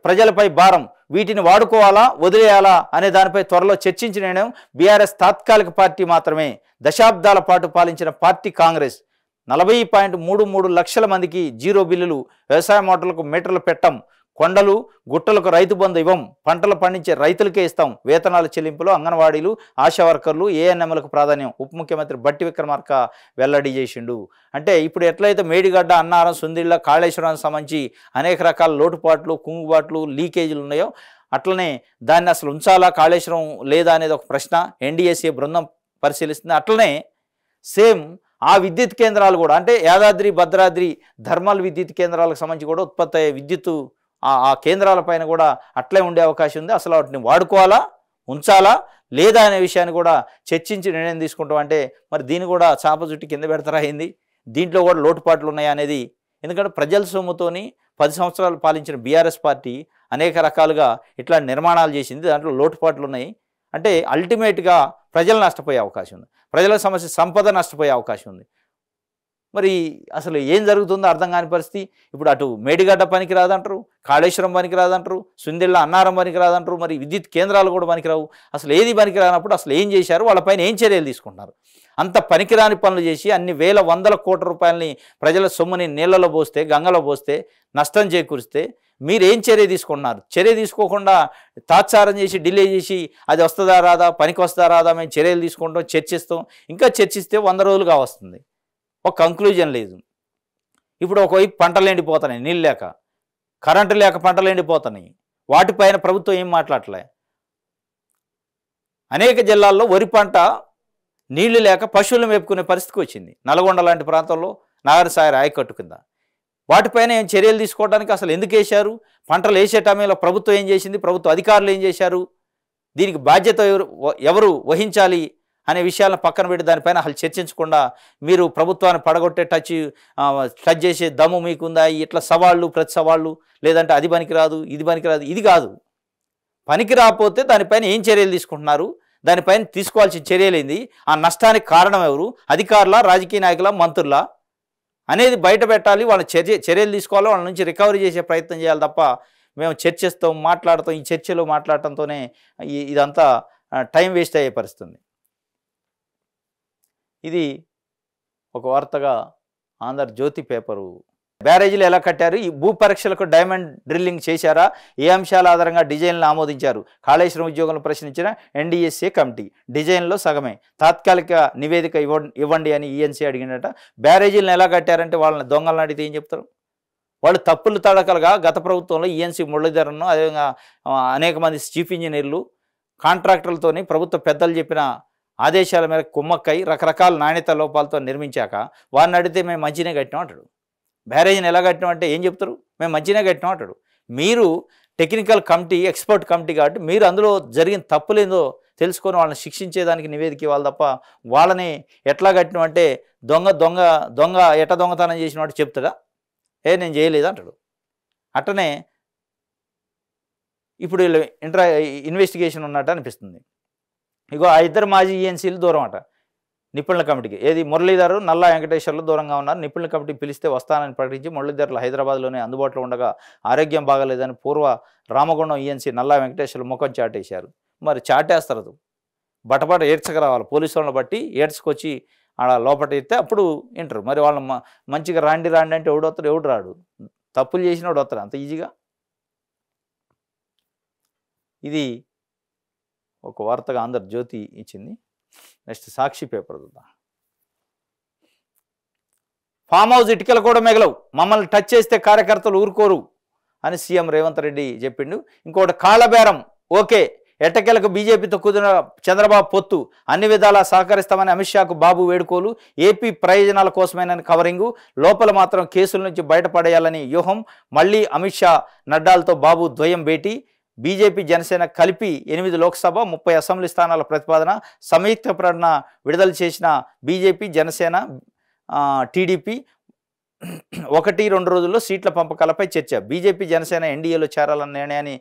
ప్రజలపై భారం, వీటిని వాడుకోవాలా వదిలేయాలా అనే దానిపై త్వరలో చర్చించిన నిర్ణయం. బీఆర్ఎస్ తాత్కాలిక పార్టీ మాత్రమే. దశాబ్దాల పాటు పాలించిన పార్టీ కాంగ్రెస్. 40.33 లక్షల మందికి జీరో బిల్లులు, వ్యవసాయ మోటార్లకు మీటర్లు పెట్టం, కొండలు గుట్టలకు రైతు బంధు ఇవ్వం, పంటలు పండించే రైతులకే ఇస్తాం, వేతనాల చెల్లింపులు అంగన్వాడీలు, ఆశా వర్కర్లు, ఏఎన్ఎంలకు ప్రాధాన్యం, ఉప ముఖ్యమంత్రి బట్టి విక్రమార్క వెల్లడి చేసిండు. అంటే ఇప్పుడు ఎట్లయితే మేడిగడ్డ, అన్నారం, సుందిళ్ళ, కాళేశ్వరానికి సంబంధించి అనేక రకాల లోటుపాట్లు, కుంగుబాట్లు, లీకేజీలు ఉన్నాయో అట్లనే దాన్ని అసలు ఉంచాలా, కాళేశ్వరం లేదా అనేది ఒక ప్రశ్న ఎన్డీఎస్ఏ బృందం పరిశీలిస్తుంది. అట్లనే సేమ్ ఆ విద్యుత్ కేంద్రాలు కూడా, అంటే యాదాద్రి, భద్రాద్రి థర్మల్ విద్యుత్ కేంద్రాలకు సంబంధించి కూడా ఉత్పత్తి అయ్యే విద్యుత్తు ఆ కేంద్రాలపైన కూడా అట్లే ఉండే అవకాశం ఉంది. అసలు వాటిని వాడుకోవాలా, ఉంచాలా లేదా అనే విషయాన్ని కూడా చర్చించి నిర్ణయం తీసుకుంటాం. అంటే మరి దీన్ని కూడా చాప చుట్టి కింద పెడతారా అయింది, దీంట్లో కూడా లోటుపాట్లు ఉన్నాయా అనేది. ఎందుకంటే ప్రజల సొమ్ముతోని 10 సంవత్సరాలు పాలించిన బీఆర్ఎస్ పార్టీ అనేక రకాలుగా ఇట్లా నిర్మాణాలు చేసింది, దాంట్లో లోటుపాట్లు ఉన్నాయి. అంటే అల్టిమేట్గా ప్రజలు నష్టపోయే అవకాశం ఉంది, ప్రజల సమస్య సంపద నష్టపోయే అవకాశం ఉంది. మరి అసలు ఏం జరుగుతుందో అర్థం కాని పరిస్థితి. ఇప్పుడు అటు మేడిగడ్డ పనికి రాదంటారు, కాళేశ్వరం పనికి రాదంటారు, సుందిళ్ళ, అన్నారం పనికి రాదంటారు, మరి విద్యుత్ కేంద్రాలు కూడా పనికిరావు. అసలు ఏది పనికి రానప్పుడు అసలు ఏం చేశారు, వాళ్ళపైన ఏం చర్యలు తీసుకుంటున్నారు? అంత పనికిరాని పనులు చేసి అన్ని వేల వందల కోట్ల రూపాయలని ప్రజల సొమ్ముని నీళ్లలో పోస్తే, గంగలో పోస్తే, నష్టం చేకూరిస్తే మీరేం చర్య తీసుకుంటున్నారు? చర్య తీసుకోకుండా తాత్సారం చేసి డిలే చేసి అది వస్తుందా రాదా, పనికి వస్తుందా రాదా, మేము చర్యలు తీసుకుంటాం, చర్చిస్తాం, ఇంకా చర్చిస్తే 100 రోజులుగా వస్తుంది, ఒక కంక్లూజన్ లేదు. ఇప్పుడు ఒకవైపు పంటలు ఎండిపోతున్నాయి నీళ్ళు లేక, కరెంటు లేక పంటలు ఎండిపోతున్నాయి, వాటిపైన ప్రభుత్వం ఏం మాట్లాడలే. అనేక జిల్లాల్లో వరి పంట నీళ్లు లేక పశువులను మేపుకునే పరిస్థితికి వచ్చింది. నల్గొండ లాంటి ప్రాంతంలో నాగరసాగర్ ఆయకట్టు కింద వాటిపైన ఏం చర్యలు తీసుకోవడానికి అసలు ఎందుకు వేశారు? పంటలు వేసే టైంలో ప్రభుత్వం ఏం చేసింది, ప్రభుత్వ అధికారులు ఏం చేశారు, దీనికి బాధ్యత ఎవరు వహించాలి అనే విషయాలను పక్కన పెట్టి దానిపైన అసలు చర్చించకుండా మీరు ప్రభుత్వాన్ని పడగొట్టే టచ్ చేసే దమ్ము మీకుందా? ఇట్లా సవాళ్ళు, ప్రతి సవాళ్ళు, లేదంటే అది పనికిరాదు, ఇది పనికిరాదు, ఇది కాదు. పనికి రాకపోతే దానిపైన ఏం చర్యలు తీసుకుంటున్నారు, దానిపైన తీసుకోవాల్సిన చర్యలేంది, ఆ నష్టానికి కారణం ఎవరు, అధికారుల, రాజకీయ నాయకుల, మంత్రుల అనేది బయట పెట్టాలి. వాళ్ళ చర్యలు తీసుకోవాలి, వాళ్ళ నుంచి రికవరీ చేసే ప్రయత్నం చేయాలి తప్ప మేము చర్చిస్తాం, మాట్లాడతాం, ఈ చర్చలో మాట్లాడటంతోనే ఇదంతా టైం వేస్ట్ అయ్యే పరిస్థితుంది. ఇది ఒక వార్తగా ఆంధ్రజ్యోతి పేపరు. బ్యారేజీలు ఎలా కట్టారు, ఈ భూ పరీక్షలకు డైమండ్ డ్రిల్లింగ్ చేశారా, ఏ అంశాల ఆధారంగా డిజైన్లు ఆమోదించారు, కాళేశ్వరం ఉద్యోగులను ప్రశ్నించిన ఎన్డీఎస్ఏ కమిటీ. డిజైన్లో సగమే, తాత్కాలిక నివేదిక ఇవ్వండి అని ఈఎన్సీ అడిగినట. బ్యారేజీలను ఎలా కట్టారంటే వాళ్ళని దొంగలను అడిగితే ఏం చెప్తారు? వాళ్ళు తప్పులు తడకలుగా గత ప్రభుత్వంలో ఈఎన్సీ మురళీధరన్ను, అదేవిధంగా అనేక మంది చీఫ్ ఇంజనీర్లు, కాంట్రాక్టర్లతోని ప్రభుత్వ పెద్దలు చెప్పిన ఆదేశాల మేరకు కుమ్మక్కై రకరకాల నాణ్యత లోపాలతో నిర్మించాక వారిని అడిగితే మేము మంచినే కట్టినాం అంటాడు. బ్యారేజీని ఎలా కట్టినాం అంటే ఏం చెప్తారు? మేము మంచినే కట్టినాం అంటాడు. మీరు టెక్నికల్ కమిటీ, ఎక్స్పర్ట్ కమిటీ కాబట్టి మీరు అందులో జరిగిన తప్పులేందో తెలుసుకొని వాళ్ళని శిక్షించేదానికి నివేదిక ఇవ్వాలి తప్ప వాళ్ళని ఎట్లా కట్టినాం అంటే దొంగ ఎట్ట దొంగతనం చేసిన వాడు చెప్తాడా? నేను చేయలేదు అంటాడు. అట్టనే ఇప్పుడు వీళ్ళు ఇన్వెస్టిగేషన్ ఉన్నట్టు అనిపిస్తుంది. ఇగో ఆ ఇద్దరు మాజీ ఈఎన్సీలు దూరం అట నిపుణుల కమిటీకి. ఏది మురళీధర్, నల్లా వెంకటేశ్వర్లు దూరంగా ఉన్నారు. నిపుణుల కమిటీ పిలిస్తే వస్తానని ప్రకటించి మురళీధర్లు హైదరాబాద్లోనే అందుబాటులో ఉండగా ఆరోగ్యం బాగాలేదని పూర్వ రామగుండం ఈఎన్సీ నల్లా వెంకటేశ్వర్లు ముఖం చాటేశారు. మరి చాటేస్తారు, బటబట ఏడ్చక రావాలి, పోలీసు వాళ్ళని బట్టి ఏడ్చుకొచ్చి ఆడ లోపల ఎత్తే అప్పుడు వింటారు. మరి వాళ్ళని మంచిగా రాండి అంటే ఎవడొస్తాడు, ఎవడు రాడు, తప్పులు చేసినోడు వస్తాడు అంత ఈజీగా. ఇది ఒక వార్తగా ఆంధ్రజ్యోతి ఇచ్చింది. నెక్స్ట్ సాక్షి పేపర్ చూద్దాం. ఫామ్ హౌస్ ఇటుకలు కూడా మిగలవు, మమ్మల్ని టచ్ చేస్తే కార్యకర్తలు ఊరుకోరు అని సీఎం రేవంత్ రెడ్డి చెప్పిండు. ఇంకోటి కాళ్ళబేరం ఓకే, ఎట్టకేలకు బీజేపీతో కుదిరిన చంద్రబాబు పొత్తు, అన్ని విధాలా సహకరిస్తామని అమిత్ షాకు బాబు వేడుకోలు, ఏపీ ప్రయోజనాల కోసమేనని కవరింగు, లోపల మాత్రం కేసుల నుంచి బయటపడేయాలని వ్యూహం, మళ్ళీ అమిత్ షా నడ్డాలతో బాబు ద్వయం భేటీ, బీజేపీ జనసేన కలిపి 8 లోక్సభ 30 అసెంబ్లీ స్థానాల ప్రతిపాదన, సంయుక్త ప్రకటన విడుదల చేసిన బీజేపీ, జనసేన, టీడీపీ 1-2 రోజుల్లో సీట్ల పంపకాలపై చర్చ. బీజేపీ, జనసేన ఎన్డీఏలో చేరాలన్న నిర్ణయాన్ని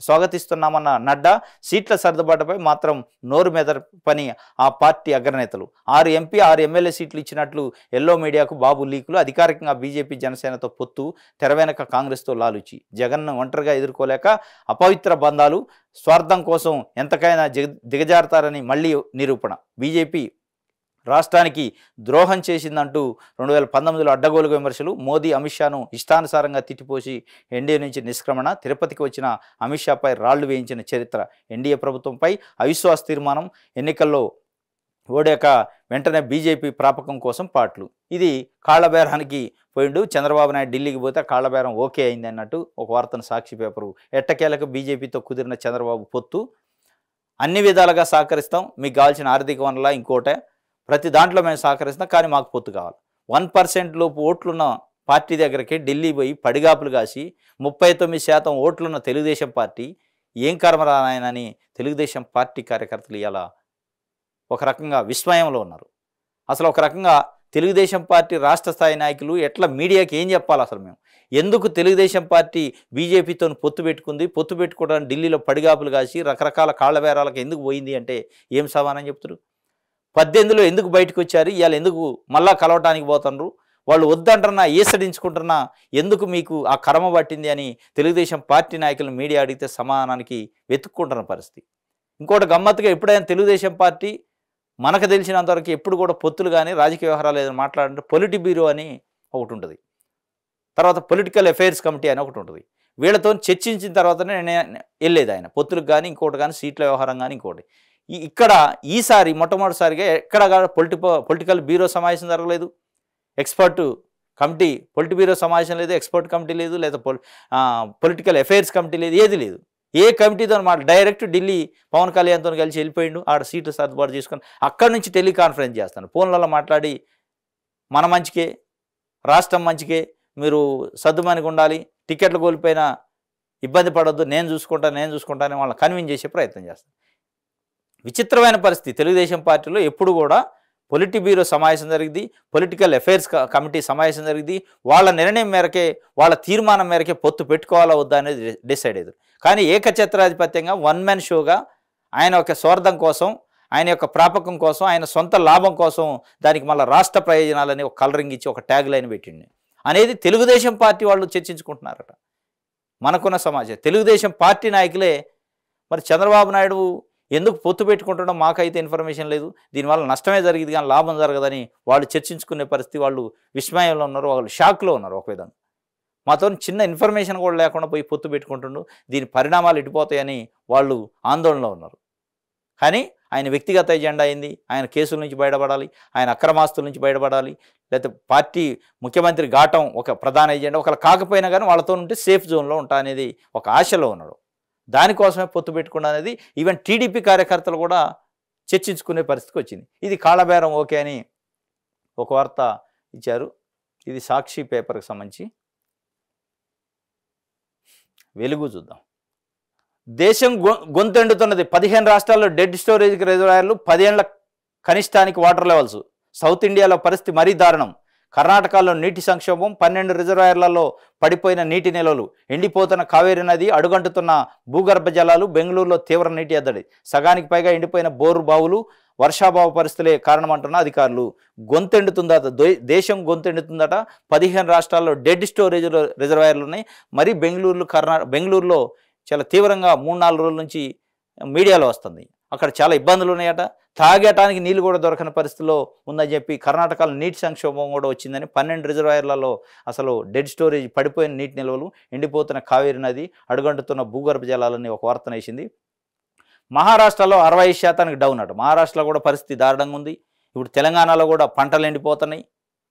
స్వాగతిస్తున్నామన్న నడ్డా, సీట్ల సర్దుబాటుపై మాత్రం నోరు మెదపని ఆ పార్టీ అగ్రనేతలు. 6 ఎంపీ 6 ఎమ్మెల్యే సీట్లు ఇచ్చినట్లు ఎల్లో మీడియాకు బాబు లీకులు. అధికారికంగా బీజేపీ, జనసేనతో పొత్తు, తెరవెనక కాంగ్రెస్తో లాలుచి. జగన్ను ఒంటరిగా ఎదుర్కోలేక అపవిత్ర బంధాలు, స్వార్థం కోసం ఎంతకైనా దిగజారుతారని మళ్ళీ నిరూపణ. బీజేపీ రాష్ట్రానికి ద్రోహం చేసిందంటూ 2019లో అడ్డగోలుగా విమర్శలు. మోదీ అమిత్ షాను ఇష్టానుసారంగా తిట్టిపోసి ఎన్డీఏ నుంచి నిష్క్రమణ. తిరుపతికి వచ్చిన అమిత్ షాపై రాళ్లు వేయించిన చరిత్ర. ఎన్డీఏ ప్రభుత్వంపై అవిశ్వాస తీర్మానం. ఎన్నికల్లో ఓడాక వెంటనే బీజేపీ ప్రాపకం కోసం పాటలు. ఇది కాళ్ళబేరానికి పోయిండు చంద్రబాబు నాయుడు. ఢిల్లీకి పోతే కాళ్ళబేరం ఓకే అయింది అన్నట్టు ఒక వార్తను సాక్షి పేపరు. ఎట్టకేలకు బీజేపీతో కుదిరిన చంద్రబాబు పొత్తు, అన్ని విధాలుగా సహకరిస్తాం, మీకు కావాల్సిన ఆర్థిక వనరుల ఇంకోటే, ప్రతి దాంట్లో మేము సహకరిస్తాం, కానీ మాకు పొత్తు కావాలి. 1% లోపు ఓట్లున్న పార్టీ దగ్గరికి ఢిల్లీ పోయి పడిగాపులు కాసి 39% ఓట్లున్న తెలుగుదేశం పార్టీ ఏం కర్మరానాయనని తెలుగుదేశం పార్టీ కార్యకర్తలు ఇలా ఒక రకంగా విస్మయంలో ఉన్నారు. అసలు ఒక రకంగా తెలుగుదేశం పార్టీ రాష్ట్ర స్థాయి నాయకులు ఎట్లా మీడియాకి ఏం చెప్పాలి, అసలు మేము ఎందుకు తెలుగుదేశం పార్టీ బీజేపీతో పొత్తు పెట్టుకుంది, పొత్తు పెట్టుకోవడానికి ఢిల్లీలో పడిగాపులు కాసి రకరకాల కాళ్ళబేరాలకు ఎందుకు పోయింది అంటే ఏం సమానం చెప్తారు? 18లో ఎందుకు బయటకు వచ్చారు, ఇవాళ ఎందుకు మళ్ళా కలవటానికి పోతున్నారు, వాళ్ళు వద్దంటున్నా ఈసడించుకుంటున్నా ఎందుకు మీకు ఆ కర్మ పట్టింది అని తెలుగుదేశం పార్టీ నాయకులు మీడియా అడిగితే సమానానికి వెతుక్కుంటున్న పరిస్థితి. ఇంకోటి గమ్మత్తుగా ఎప్పుడైనా తెలుగుదేశం పార్టీ మనకు తెలిసినంతవరకు ఎప్పుడు కూడా పొత్తులు కానీ రాజకీయ వ్యవహారాలు ఏదైనా మాట్లాడంటే పొలిటీ బ్యూరో అని ఒకటి ఉంటుంది, తర్వాత పొలిటికల్ అఫైర్స్ కమిటీ అని ఒకటి ఉంటుంది. వీళ్ళతో చర్చించిన తర్వాతనే నేను వెళ్ళేది ఆయన పొత్తులకు కానీ ఇంకోటి కానీ సీట్ల వ్యవహారం కానీ ఇంకోటి. ఇక్కడ ఈసారి మొట్టమొదటిసారిగా ఎక్కడ పొలిటికల్ బ్యూరో సమావేశం జరగలేదు, ఎక్స్పర్ట్ కమిటీ పొలిటి బ్యూరో సమావేశం లేదు, ఎక్స్పర్ట్ కమిటీ లేదు, లేదా పొలిటికల్ అఫైర్స్ కమిటీ లేదు, ఏది లేదు. ఏ కమిటీతో డైరెక్ట్ ఢిల్లీ పవన్ కళ్యాణ్తో కలిసి వెళ్ళిపోయిండు, ఆడ సీట్లు సర్దుబాటు చేసుకొని అక్కడి నుంచి టెలికాన్ఫరెన్స్ చేస్తాను, ఫోన్లలో మాట్లాడి మన మంచికే, రాష్ట్రం మంచికే, మీరు సర్దుమనికి ఉండాలి, టికెట్లు కోల్పోయినా ఇబ్బంది పడొద్దు, నేను చూసుకుంటానని వాళ్ళని కన్విన్స్ చేసే ప్రయత్నం చేస్తాను. విచిత్రమైన పరిస్థితి తెలుగుదేశం పార్టీలో. ఎప్పుడు కూడా పొలిటి బ్యూరో సమావేశం జరిగింది, పొలిటికల్ అఫైర్స్ కమిటీ సమావేశం జరిగింది. వాళ్ళ నిర్ణయం మేరకే, వాళ్ళ తీర్మానం మేరకే పొత్తు పెట్టుకోవాలా వద్దా అనేది డిసైడ్ అయ్యారు. కానీ ఏకఛత్రాధిపత్యంగా వన్ మ్యాన్ షోగా ఆయన యొక్క స్వార్థం కోసం, ఆయన యొక్క ప్రాపకం కోసం, ఆయన సొంత లాభం కోసం దానికి మళ్ళీ రాష్ట్ర ప్రయోజనాలని ఒక కలరింగ్ ఇచ్చి ఒక ట్యాగ్ లైన్ పెట్టింది అనేది తెలుగుదేశం పార్టీ వాళ్ళు చర్చించుకుంటున్నారట. మనకున్న సమాజం తెలుగుదేశం పార్టీ నాయకులే మరి చంద్రబాబు నాయుడు ఎందుకు పొత్తు పెట్టుకుంటుండో మాకైతే ఇన్ఫర్మేషన్ లేదు, దీనివల్ల నష్టమే జరిగింది కానీ లాభం జరగదని వాళ్ళు చర్చించుకునే పరిస్థితి. వాళ్ళు విస్మయంలో ఉన్నారు, వాళ్ళు షాక్లో ఉన్నారు. ఒక విధంగా మాతో చిన్న ఇన్ఫర్మేషన్ కూడా లేకుండా పోయి పొత్తు పెట్టుకుంటుండు, దీని పరిణామాలు ఇటుపోతాయని వాళ్ళు ఆందోళనలో ఉన్నారు. కానీ ఆయన వ్యక్తిగత ఎజెండా అయింది, ఆయన కేసుల నుంచి బయటపడాలి, ఆయన అక్రమాస్తుల నుంచి బయటపడాలి, లేకపోతే పార్టీ ముఖ్యమంత్రి ఘాటం ఒక ప్రధాన ఎజెండా. ఒకళ్ళు కాకపోయినా కానీ వాళ్ళతో ఉంటే సేఫ్ జోన్లో ఉంటా అనేది ఒక ఆశలో ఉన్నాడు. దానికోసమే పొత్తు పెట్టుకున్నా అనేది ఈవెన్ టీడీపీ కార్యకర్తలు కూడా చర్చించుకునే పరిస్థితికి వచ్చింది. ఇది కాళ్ళబేరం ఓకే అని ఒక వార్త ఇచ్చారు. ఇది సాక్షి పేపర్కి సంబంధించి. వెలుగు చూద్దాం. దేశం గొంతెండుతున్నది, 15 రాష్ట్రాల్లో డెడ్ స్టోరేజ్ రిజర్వాయర్లు, 10 ఏళ్ల కనిష్టానికి వాటర్ లెవెల్స్. సౌత్ ఇండియాలో పరిస్థితి మరీ దారుణం. కర్ణాటకలో నీటి సంక్షోభం, 12 రిజర్వాయర్లలో పడిపోయిన నీటి నిల్వలు, ఎండిపోతున్న కావేరీ నది, అడుగంటుతున్న భూగర్భ జలాలు, బెంగళూరులో తీవ్ర నీటి ఎద్దడి, సగానికి పైగా ఎండిపోయిన బోరు బావులు, వర్షాభావ పరిస్థితులే కారణమంటున్న అధికారులు. గొంతెండుతుందట, దేశం గొంతెండుతుందట. 15 రాష్ట్రాల్లో డెడ్ స్టోరేజ్ రిజర్వాయర్లు ఉన్నాయి. మరి బెంగళూరులో చాలా తీవ్రంగా 3-4 రోజుల నుంచి మీడియాలో వస్తుంది. అక్కడ చాలా ఇబ్బందులు ఉన్నాయట, తాగటానికి నీళ్ళు కూడా దొరకని పరిస్థితిలో ఉందని చెప్పి కర్ణాటకలో నీటి సంక్షోభం కూడా వచ్చిందని. 12 రిజర్వాయర్లలో అసలు డెడ్ స్టోరేజ్, పడిపోయిన నీటి నిల్వలు, ఎండిపోతున్న కావేరీ నది, అడుగంటుతున్న భూగర్భ జలాలని ఒక వార్తను వేసింది. మహారాష్ట్రలో 65% డౌన్ అట. మహారాష్ట్రలో కూడా పరిస్థితి దారుణంగా ఉంది. ఇప్పుడు తెలంగాణలో కూడా పంటలు ఎండిపోతున్నాయి.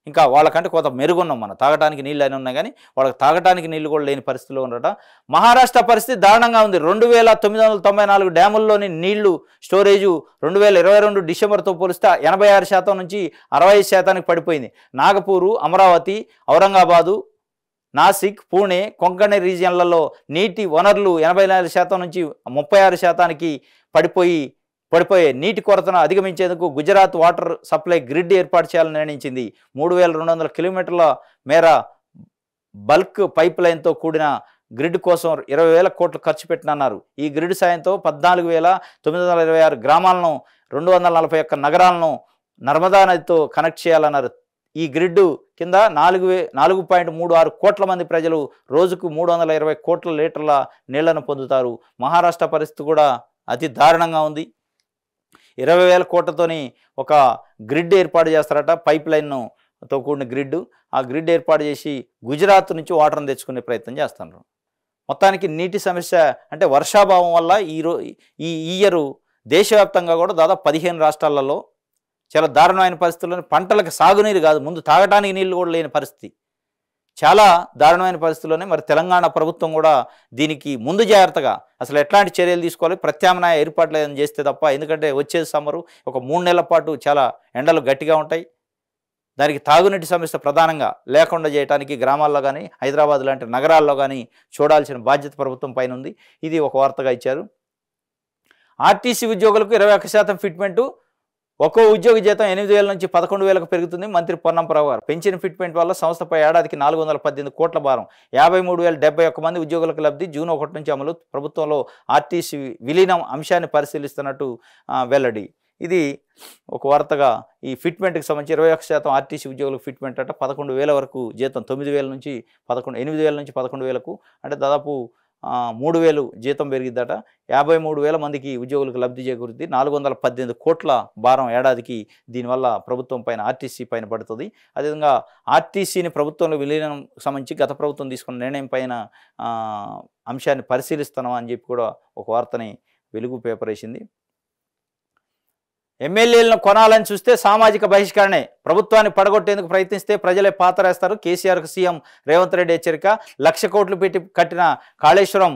ఇంకా వాళ్ళకంటే కొంత మెరుగున్నాం, మనం తాగటానికి నీళ్ళు అని ఉన్నాయి కానీ వాళ్ళకి తాగటానికి నీళ్ళు కూడా లేని పరిస్థితిలో ఉండట. మహారాష్ట్ర పరిస్థితి దారుణంగా ఉంది. 2994 డ్యాముల్లోని నీళ్లు స్టోరేజు 2022 డిసెంబర్తో పోలిస్తే 86% నుంచి 65%కి పడిపోయింది. నాగపూరు, అమరావతి, ఔరంగాబాదు, నాసిక్, పూణే, కొంకణ రీజియన్లలో నీటి వనరులు 84% నుంచి 36%కి పడిపోయే నీటి కొరతను అధిగమించేందుకు గుజరాత్ వాటర్ సప్లై గ్రిడ్ ఏర్పాటు చేయాలని నిర్ణయించింది. 3200 కిలోమీటర్ల మేర బల్క్ పైప్ లైన్తో కూడిన గ్రిడ్ కోసం 20,000 కోట్లు ఖర్చు పెట్టినన్నారు. ఈ గ్రిడ్ సాయంతో 14,926 గ్రామాలను, 241 నగరాలను నర్మదా నదితో కనెక్ట్ చేయాలన్నారు. ఈ గ్రిడ్ కింద 4.36 కోట్ల మంది ప్రజలు రోజుకు 320 కోట్ల లీటర్ల నీళ్లను పొందుతారు. మహారాష్ట్ర పరిస్థితి కూడా అతి దారుణంగా ఉంది. 20,000 కోట్లతోని ఒక గ్రిడ్ ఏర్పాటు చేస్తారట, పైప్ లైన్తో కూడిన గ్రిడ్. ఆ గ్రిడ్ ఏర్పాటు చేసి గుజరాత్ నుంచి వాటర్ని తెచ్చుకునే ప్రయత్నం చేస్తున్నారు. మొత్తానికి నీటి సమస్య అంటే వర్షాభావం వల్ల ఈ ఇయర్ దేశవ్యాప్తంగా కూడా దాదాపు 15 రాష్ట్రాలలో చాలా దారుణమైన పరిస్థితుల్లో పంటలకు సాగునీరు కాదు, ముందు తాగటానికి నీళ్లు కూడా లేని పరిస్థితి. చాలా దారుణమైన పరిస్థితుల్లోనే మరి తెలంగాణ ప్రభుత్వం కూడా దీనికి ముందు జాగ్రత్తగా అసలు ఎట్లాంటి చర్యలు తీసుకోవాలి, ప్రత్యామ్నాయ ఏర్పాట్లు ఏదైనా చేస్తే తప్ప. ఎందుకంటే వచ్చే సమ్మరు ఒక 3 నెలల పాటు చాలా ఎండలు గట్టిగా ఉంటాయి. దానికి తాగునీటి సమస్య ప్రధానంగా లేకుండా చేయడానికి గ్రామాల్లో కానీ హైదరాబాద్ లాంటి నగరాల్లో కానీ చూడాల్సిన బాధ్యత ప్రభుత్వం పైన ఉంది. ఇది ఒక వార్తగా ఇచ్చారు. ఆర్టీసీ ఉద్యోగులకు 21% ఫిట్మెంటు, ఒక్కో ఉద్యోగి జీతం 8,000 నుంచి 11,000కు పెరుగుతుంది. మంత్రి పొన్నంపరావు గారు పెంచిన ఫిట్మెంట్ వల్ల సంస్థపై ఏడాదికి 418 కోట్ల భారం, 53,071 మంది ఉద్యోగులకు లబ్ధి. జూన్ 1 నుంచి అమలు. ప్రభుత్వంలో ఆర్టీసీ విలీనం అంశాన్ని పరిశీలిస్తున్నట్టు వెల్లడి. ఇది ఒక వార్తగా ఈ ఫిట్మెంట్కి సంబంధించి 21% ఆర్టీసీ ఉద్యోగులకు ఫిట్మెంట్ అట. 11,000 వరకు జీతం, 9,000 నుంచి 8,000 నుంచి 11,000కు, అంటే దాదాపు 3,000 జీతం పెరిగిద్దట. 53,000 మందికి ఉద్యోగులకు లబ్ధి చేకూరుద్ది. 418 కోట్ల భారం ఏడాదికి దీనివల్ల ప్రభుత్వం పైన, ఆర్టీసీ పైన పడుతుంది. అదేవిధంగా ఆర్టీసీని ప్రభుత్వంలో విలీనం సంబంధించి గత ప్రభుత్వం తీసుకున్న నిర్ణయం పైన అంశాన్ని పరిశీలిస్తున్నాం అని చెప్పి కూడా ఒక వార్తని వెలుగు పేపర్ వేసింది. ఎమ్మెల్యేలను కొనాలని చూస్తే సామాజిక బహిష్కరణే, ప్రభుత్వాన్ని పడగొట్టేందుకు ప్రయత్నిస్తే ప్రజలే పాతరేస్తారు. కేసీఆర్కు సీఎం రేవంత్ రెడ్డి హెచ్చరిక. 1,00,000 కోట్లు పెట్టి కట్టిన కాళేశ్వరం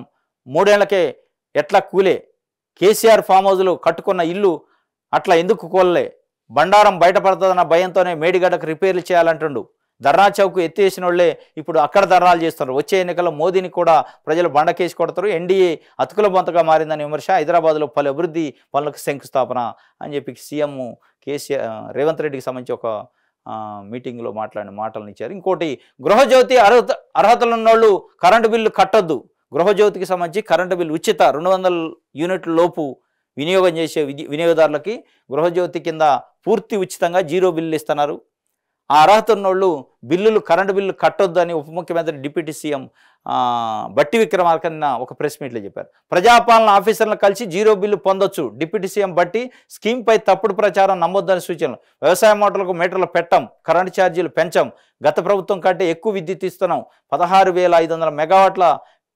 3 ఏళ్లకే ఎట్లా కూలే, కేసీఆర్ ఫామ్ హౌజులు కట్టుకున్న ఇల్లు అట్లా ఎందుకు కూలలే, బండారం బయటపడుతుందన్న భయంతోనే మేడిగడ్డకు రిపేర్లు చేయాలంటుండు. ధర్నా చౌక్ ఎత్తేసిన వాళ్ళే ఇప్పుడు అక్కడ ధర్నాలు చేస్తున్నారు. వచ్చే ఎన్నికల్లో మోదీని కూడా ప్రజలు బండకేసి కొడతారు. ఎన్డీఏ అతుకుల బొంతగా మారిందని విమర్శ. హైదరాబాద్లో పలు అభివృద్ధి పనులకు శంకుస్థాపన అని చెప్పి సీఎం రేవంత్ రెడ్డికి సంబంధించి ఒక మీటింగ్లో మాట్లాడిన మాటలను ఇచ్చారు. ఇంకోటి, గృహజ్యోతి అర్హతలు ఉన్నోళ్ళు కరెంటు బిల్లు కట్టొద్దు. గృహజ్యోతికి సంబంధించి కరెంటు బిల్లు ఉచిత 200 యూనిట్ల లోపు వినియోగం చేసే వినియోగదారులకి గృహజ్యోతి కింద పూర్తి ఉచితంగా 0 బిల్లు ఇస్తున్నారు. ఆ అర్హత ఉన్నోళ్ళు కరెంటు బిల్లు కట్టొద్దు అని ఉప ముఖ్యమంత్రి డిప్యూటీ సీఎం బట్టి విక్రమార్క నిన్న ఒక ప్రెస్ మీట్లో చెప్పారు. ప్రజాపాలన ఆఫీసర్లను కలిసి 0 బిల్లు పొందొచ్చు. డిప్యూటీ సీఎం బట్టి స్కీమ్పై తప్పుడు ప్రచారం నమ్మొద్దని సూచనలు. వ్యవసాయ మోటార్లకు మీటర్లు పెట్టం, కరెంటు ఛార్జీలు పెంచం, గత ప్రభుత్వం కంటే ఎక్కువ విద్యుత్ ఇస్తున్నాం, 16,500 మెగావాట్ల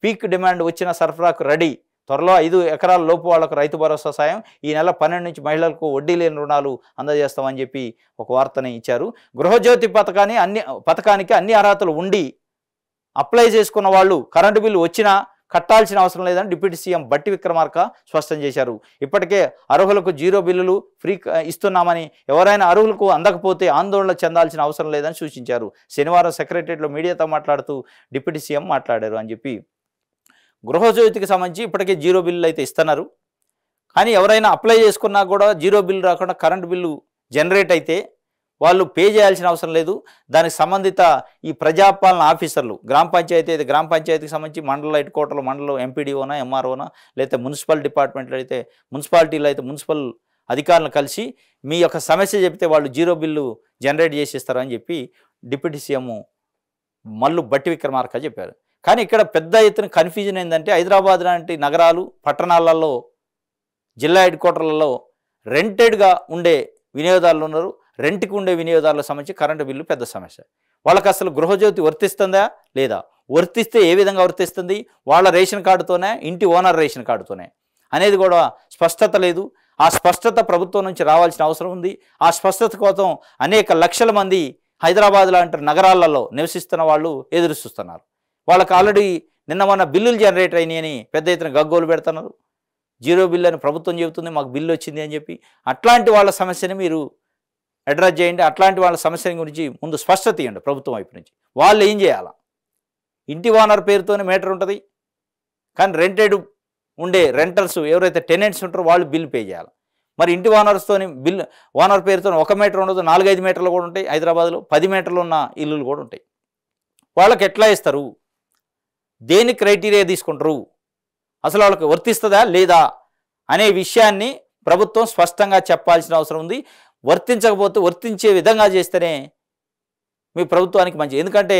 పీక్ డిమాండ్ వచ్చిన సరఫరాకు రెడీ, త్వరలో 5 ఎకరాల లోపు వాళ్లకు రైతు భరోసా సాయం, ఈ నెల 12 నుంచి మహిళలకు వడ్డీ లేని రుణాలు అందజేస్తామని చెప్పి ఒక వార్తని ఇచ్చారు. గృహజ్యోతి పథకానికి అన్ని అర్హతలు ఉండి అప్లై చేసుకున్న వాళ్ళు కరెంటు బిల్లు వచ్చినా కట్టాల్సిన అవసరం లేదని డిప్యూటీ సీఎం బట్టి విక్రమార్క స్పష్టం చేశారు. ఇప్పటికే అర్హులకు 0 బిల్లులు ఫ్రీ ఇస్తున్నామని, ఎవరైనా అర్హులకు అందకపోతే ఆందోళన చెందాల్సిన అవసరం లేదని సూచించారు. శనివారం సెక్రటరియట్లో మీడియాతో మాట్లాడుతూ డిప్యూటీ సీఎం మాట్లాడారు అని చెప్పి. గృహజ్యోతికి సంబంధించి ఇప్పటికే 0 బిల్లు అయితే ఇస్తున్నారు. కానీ ఎవరైనా అప్లై చేసుకున్నా కూడా 0 బిల్లు రాకుండా కరెంటు బిల్లు జనరేట్ అయితే వాళ్ళు పే చేయాల్సిన అవసరం లేదు. దానికి సంబంధిత ఈ ప్రజాపాలన ఆఫీసర్లు, గ్రామ పంచాయతీ అయితే గ్రామ పంచాయతీకి సంబంధించి మండల హెడ్ క్వార్టర్లో మండలం ఎంపీడీఓనా ఎంఆర్ఓనా, లేకపోతే మున్సిపల్ డిపార్ట్మెంట్లో అయితే మున్సిపాలిటీలో అయితే మున్సిపల్ అధికారులను కలిసి మీ యొక్క సమస్య చెప్తే వాళ్ళు 0 బిల్లు జనరేట్ చేసిస్తారు అని చెప్పి డిప్యూటీ సీఎం మల్లు బట్టి విక్రమార్క చెప్పారు. కానీ ఇక్కడ పెద్ద ఎత్తున కన్ఫ్యూజన్ ఏంటంటే, హైదరాబాద్ లాంటి నగరాలు పట్టణాలలో జిల్లా హెడ్ క్వార్టర్లలో రెంటెడ్గా ఉండే వినియోగదారులు ఉన్నారు. రెంట్కి ఉండే వినియోగదారులకు సంబంధించి కరెంటు బిల్లు పెద్ద సమస్య. వాళ్ళకి అసలు గృహజ్యోతి వర్తిస్తుందా లేదా, వర్తిస్తే ఏ విధంగా వర్తిస్తుంది, వాళ్ళ రేషన్ కార్డుతోనే ఇంటి ఓనర్ రేషన్ కార్డుతోనే అనేది కూడా స్పష్టత లేదు. ఆ స్పష్టత ప్రభుత్వం నుంచి రావాల్సిన అవసరం ఉంది. ఆ స్పష్టత కోసం అనేక లక్షల మంది హైదరాబాద్ లాంటి నగరాలలో నివసిస్తున్న వాళ్ళు ఎదురు చూస్తున్నారు. వాళ్ళకి ఆల్రెడీ నిన్న మొన్న బిల్లులు జనరేట్ అయినాయని పెద్ద ఎత్తున గగ్గోలు పెడుతున్నారు. 0 బిల్లు అని ప్రభుత్వం చెబుతుంది, మాకు బిల్లు వచ్చింది అని చెప్పి. అట్లాంటి వాళ్ళ సమస్యని మీరు అడ్రస్ చేయండి. అట్లాంటి వాళ్ళ సమస్య గురించి ముందు స్పష్టత ఇవ్వండి ప్రభుత్వం వైపు నుంచి. వాళ్ళు ఏం చేయాలా? ఇంటి ఓనర్ పేరుతోనే మీటర్ ఉంటుంది, కానీ రెంటెడ్ ఉండే రెంటర్స్ ఎవరైతే టెనెంట్స్ ఉంటారో వాళ్ళు బిల్లు పే చేయాలి. మరి ఇంటి ఓనర్స్తోని ఓనర్ పేరుతో 1 మీటర్ ఉండదు, 4-5 మీటర్లు కూడా ఉంటాయి. హైదరాబాద్లో 10 మీటర్లు ఉన్న ఇల్లులు కూడా ఉంటాయి. వాళ్ళకి ఎట్లా ఇస్తారు? దేని క్రైటీరియా తీసుకుంటారు? అసలు వాళ్ళకి వర్తిస్తుందా లేదా అనే విషయాన్ని ప్రభుత్వం స్పష్టంగా చెప్పాల్సిన అవసరం ఉంది. వర్తించకపోతే వర్తించే విధంగా చేస్తేనే మీ ప్రభుత్వానికి మంచిది. ఎందుకంటే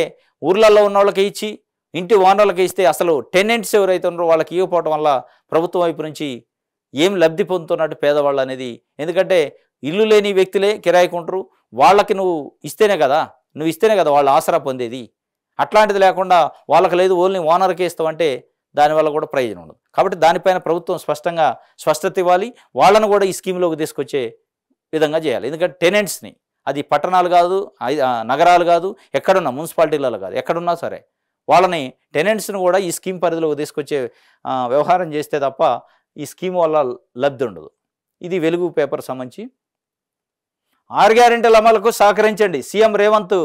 ఊర్లలో ఉన్న వాళ్ళకి ఇచ్చి ఇంటి ఓనర్లకి ఇస్తే అసలు టెనెంట్స్ ఎవరైతే ఉన్నారో వాళ్ళకి ఇవ్వకపోవడం వల్ల ప్రభుత్వం వైపు నుంచి ఏం లబ్ధి పొందుతున్నట్టు పేదవాళ్ళు అనేది. ఎందుకంటే ఇల్లు లేని వ్యక్తులే కిరాయికుంటారు, వాళ్ళకి నువ్వు ఇస్తేనే కదా వాళ్ళు ఆసరా పొందేది. అట్లాంటిది లేకుండా వాళ్ళకి లేదు ఓన్లీ ఓనర్కే ఇస్తామంటే దానివల్ల కూడా ప్రయోజనం ఉండదు. కాబట్టి దానిపైన ప్రభుత్వం స్పష్టత ఇవ్వాలి. వాళ్ళను కూడా ఈ స్కీమ్లోకి తీసుకొచ్చే విధంగా చేయాలి. ఎందుకంటే టెనెంట్స్ని, అది పట్టణాలు కాదు, నగరాలు కాదు, ఎక్కడున్నా మున్సిపాలిటీలలో కాదు, ఎక్కడున్నా సరే వాళ్ళని టెనెంట్స్ని కూడా ఈ స్కీమ్ పరిధిలోకి తీసుకొచ్చే వ్యవహారం చేస్తే తప్ప ఈ స్కీమ్ వల్ల లబ్ధి ఉండదు. ఇది వెలుగు పేపర్ సంబంధించి. 6 గ్యారెంటీల అమలుకు సహకరించండి. సీఎం రేవంత్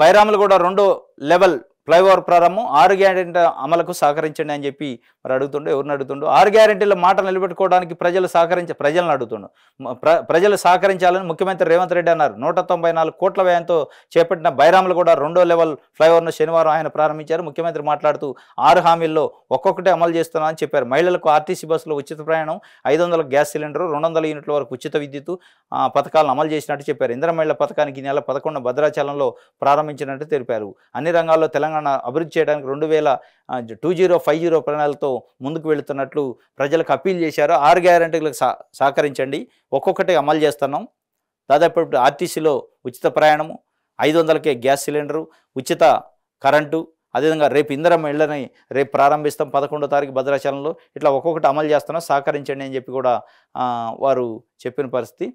బైరాములగూడ 2వ లెవెల్ ఫ్లైఓవర్ ప్రారంభం. 6 గ్యారెంటీల అమలుకు సహకరించండి అని చెప్పి మరి ఎవరిని అడుగుతుండో. 6 గ్యారెంటీల మాట నిలబెట్టుకోవడానికి ప్రజలు సహకరించాలని ముఖ్యమంత్రి రేవంత్ రెడ్డి అన్నారు. 194 కోట్ల వ్యయంతో చేపట్టిన బైరాములగూడ 2వ లెవెల్ ఫ్లైఓవర్ను శనివారం ఆయన ప్రారంభించారు. ముఖ్యమంత్రి మాట్లాడుతూ 6 హామీల్లో ఒక్కొక్కటే అమలు చేస్తున్నామని చెప్పారు. మహిళలకు ఆర్టీసీ బస్సులో ఉచిత ప్రయాణం, 500 గ్యాస్ సిలిండర్, 200 యూనిట్ల వరకు ఉచిత విద్యుత్ పథకాలను అమలు చేసినట్టు చెప్పారు. ఇందిరా మహిళల పథకానికి ఈ నెల 11 భద్రాచలంలో ప్రారంభించినట్టు తెలిపారు. అన్ని రంగాల్లో తెలంగాణ అభివృద్ధి చేయడానికి 2050 ప్రణాళికతో ముందుకు వెళుతున్నట్లు ప్రజలకు అప్పీల్ చేశారు. 6 గ్యారెంటీలకు సహకరించండి, ఒక్కొక్కటి అమలు చేస్తున్నాం. దాదాపు ఆర్టీసీలో ఉచిత ప్రయాణము, 500కే గ్యాస్ సిలిండరు, ఉచిత కరెంటు, అదేవిధంగా రేపు ఇందిరమ్మ ఇళ్ళని రేపు ప్రారంభిస్తాం 11వ తారీఖు భద్రాచలంలో. ఇట్లా ఒక్కొక్కటి అమలు చేస్తున్నాం, సహకరించండి అని చెప్పి కూడా వారు చెప్పిన పరిస్థితి.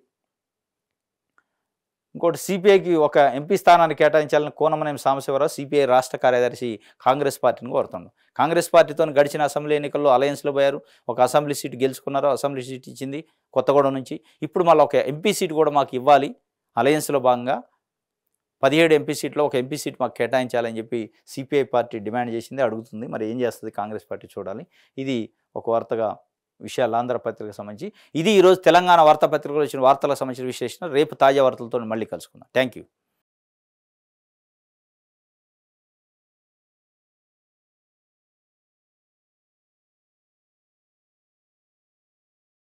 ఇంకోటి, సిపిఐకి ఒక ఎంపీ స్థానాన్ని కేటాయించాలని కోనమనేని సాంబశివరావు సిపిఐ రాష్ట్ర కార్యదర్శి కాంగ్రెస్ పార్టీని కోరుతున్నాడు. కాంగ్రెస్ పార్టీతో గడిచిన అసెంబ్లీ ఎన్నికల్లో అలయన్స్లో పోయారు. ఒక అసెంబ్లీ సీటు గెలుచుకున్నారు, అసెంబ్లీ సీట్ ఇచ్చింది కొత్తగూడెం నుంచి. ఇప్పుడు మళ్ళీ ఒక ఎంపీ సీటు కూడా మాకు ఇవ్వాలి, అలయన్స్లో భాగంగా 17 ఎంపీ సీట్లో ఒక ఎంపీ సీట్ మాకు కేటాయించాలని చెప్పి సిపిఐ పార్టీ డిమాండ్ చేసింది, అడుగుతుంది. మరి ఏం చేస్తుంది కాంగ్రెస్ పార్టీ చూడాలి. ఇది ఒక వార్తగా విషయాలు ఆంధ్రపత్రికకు సంబంధించి. ఇది ఈరోజు తెలంగాణ వార్తాపత్రికలో వచ్చిన వార్తలకు సంబంధించిన విశ్లేషణ. రేపు తాజా వార్తలతో మళ్ళీ కలుసుకుందాం. Thank you.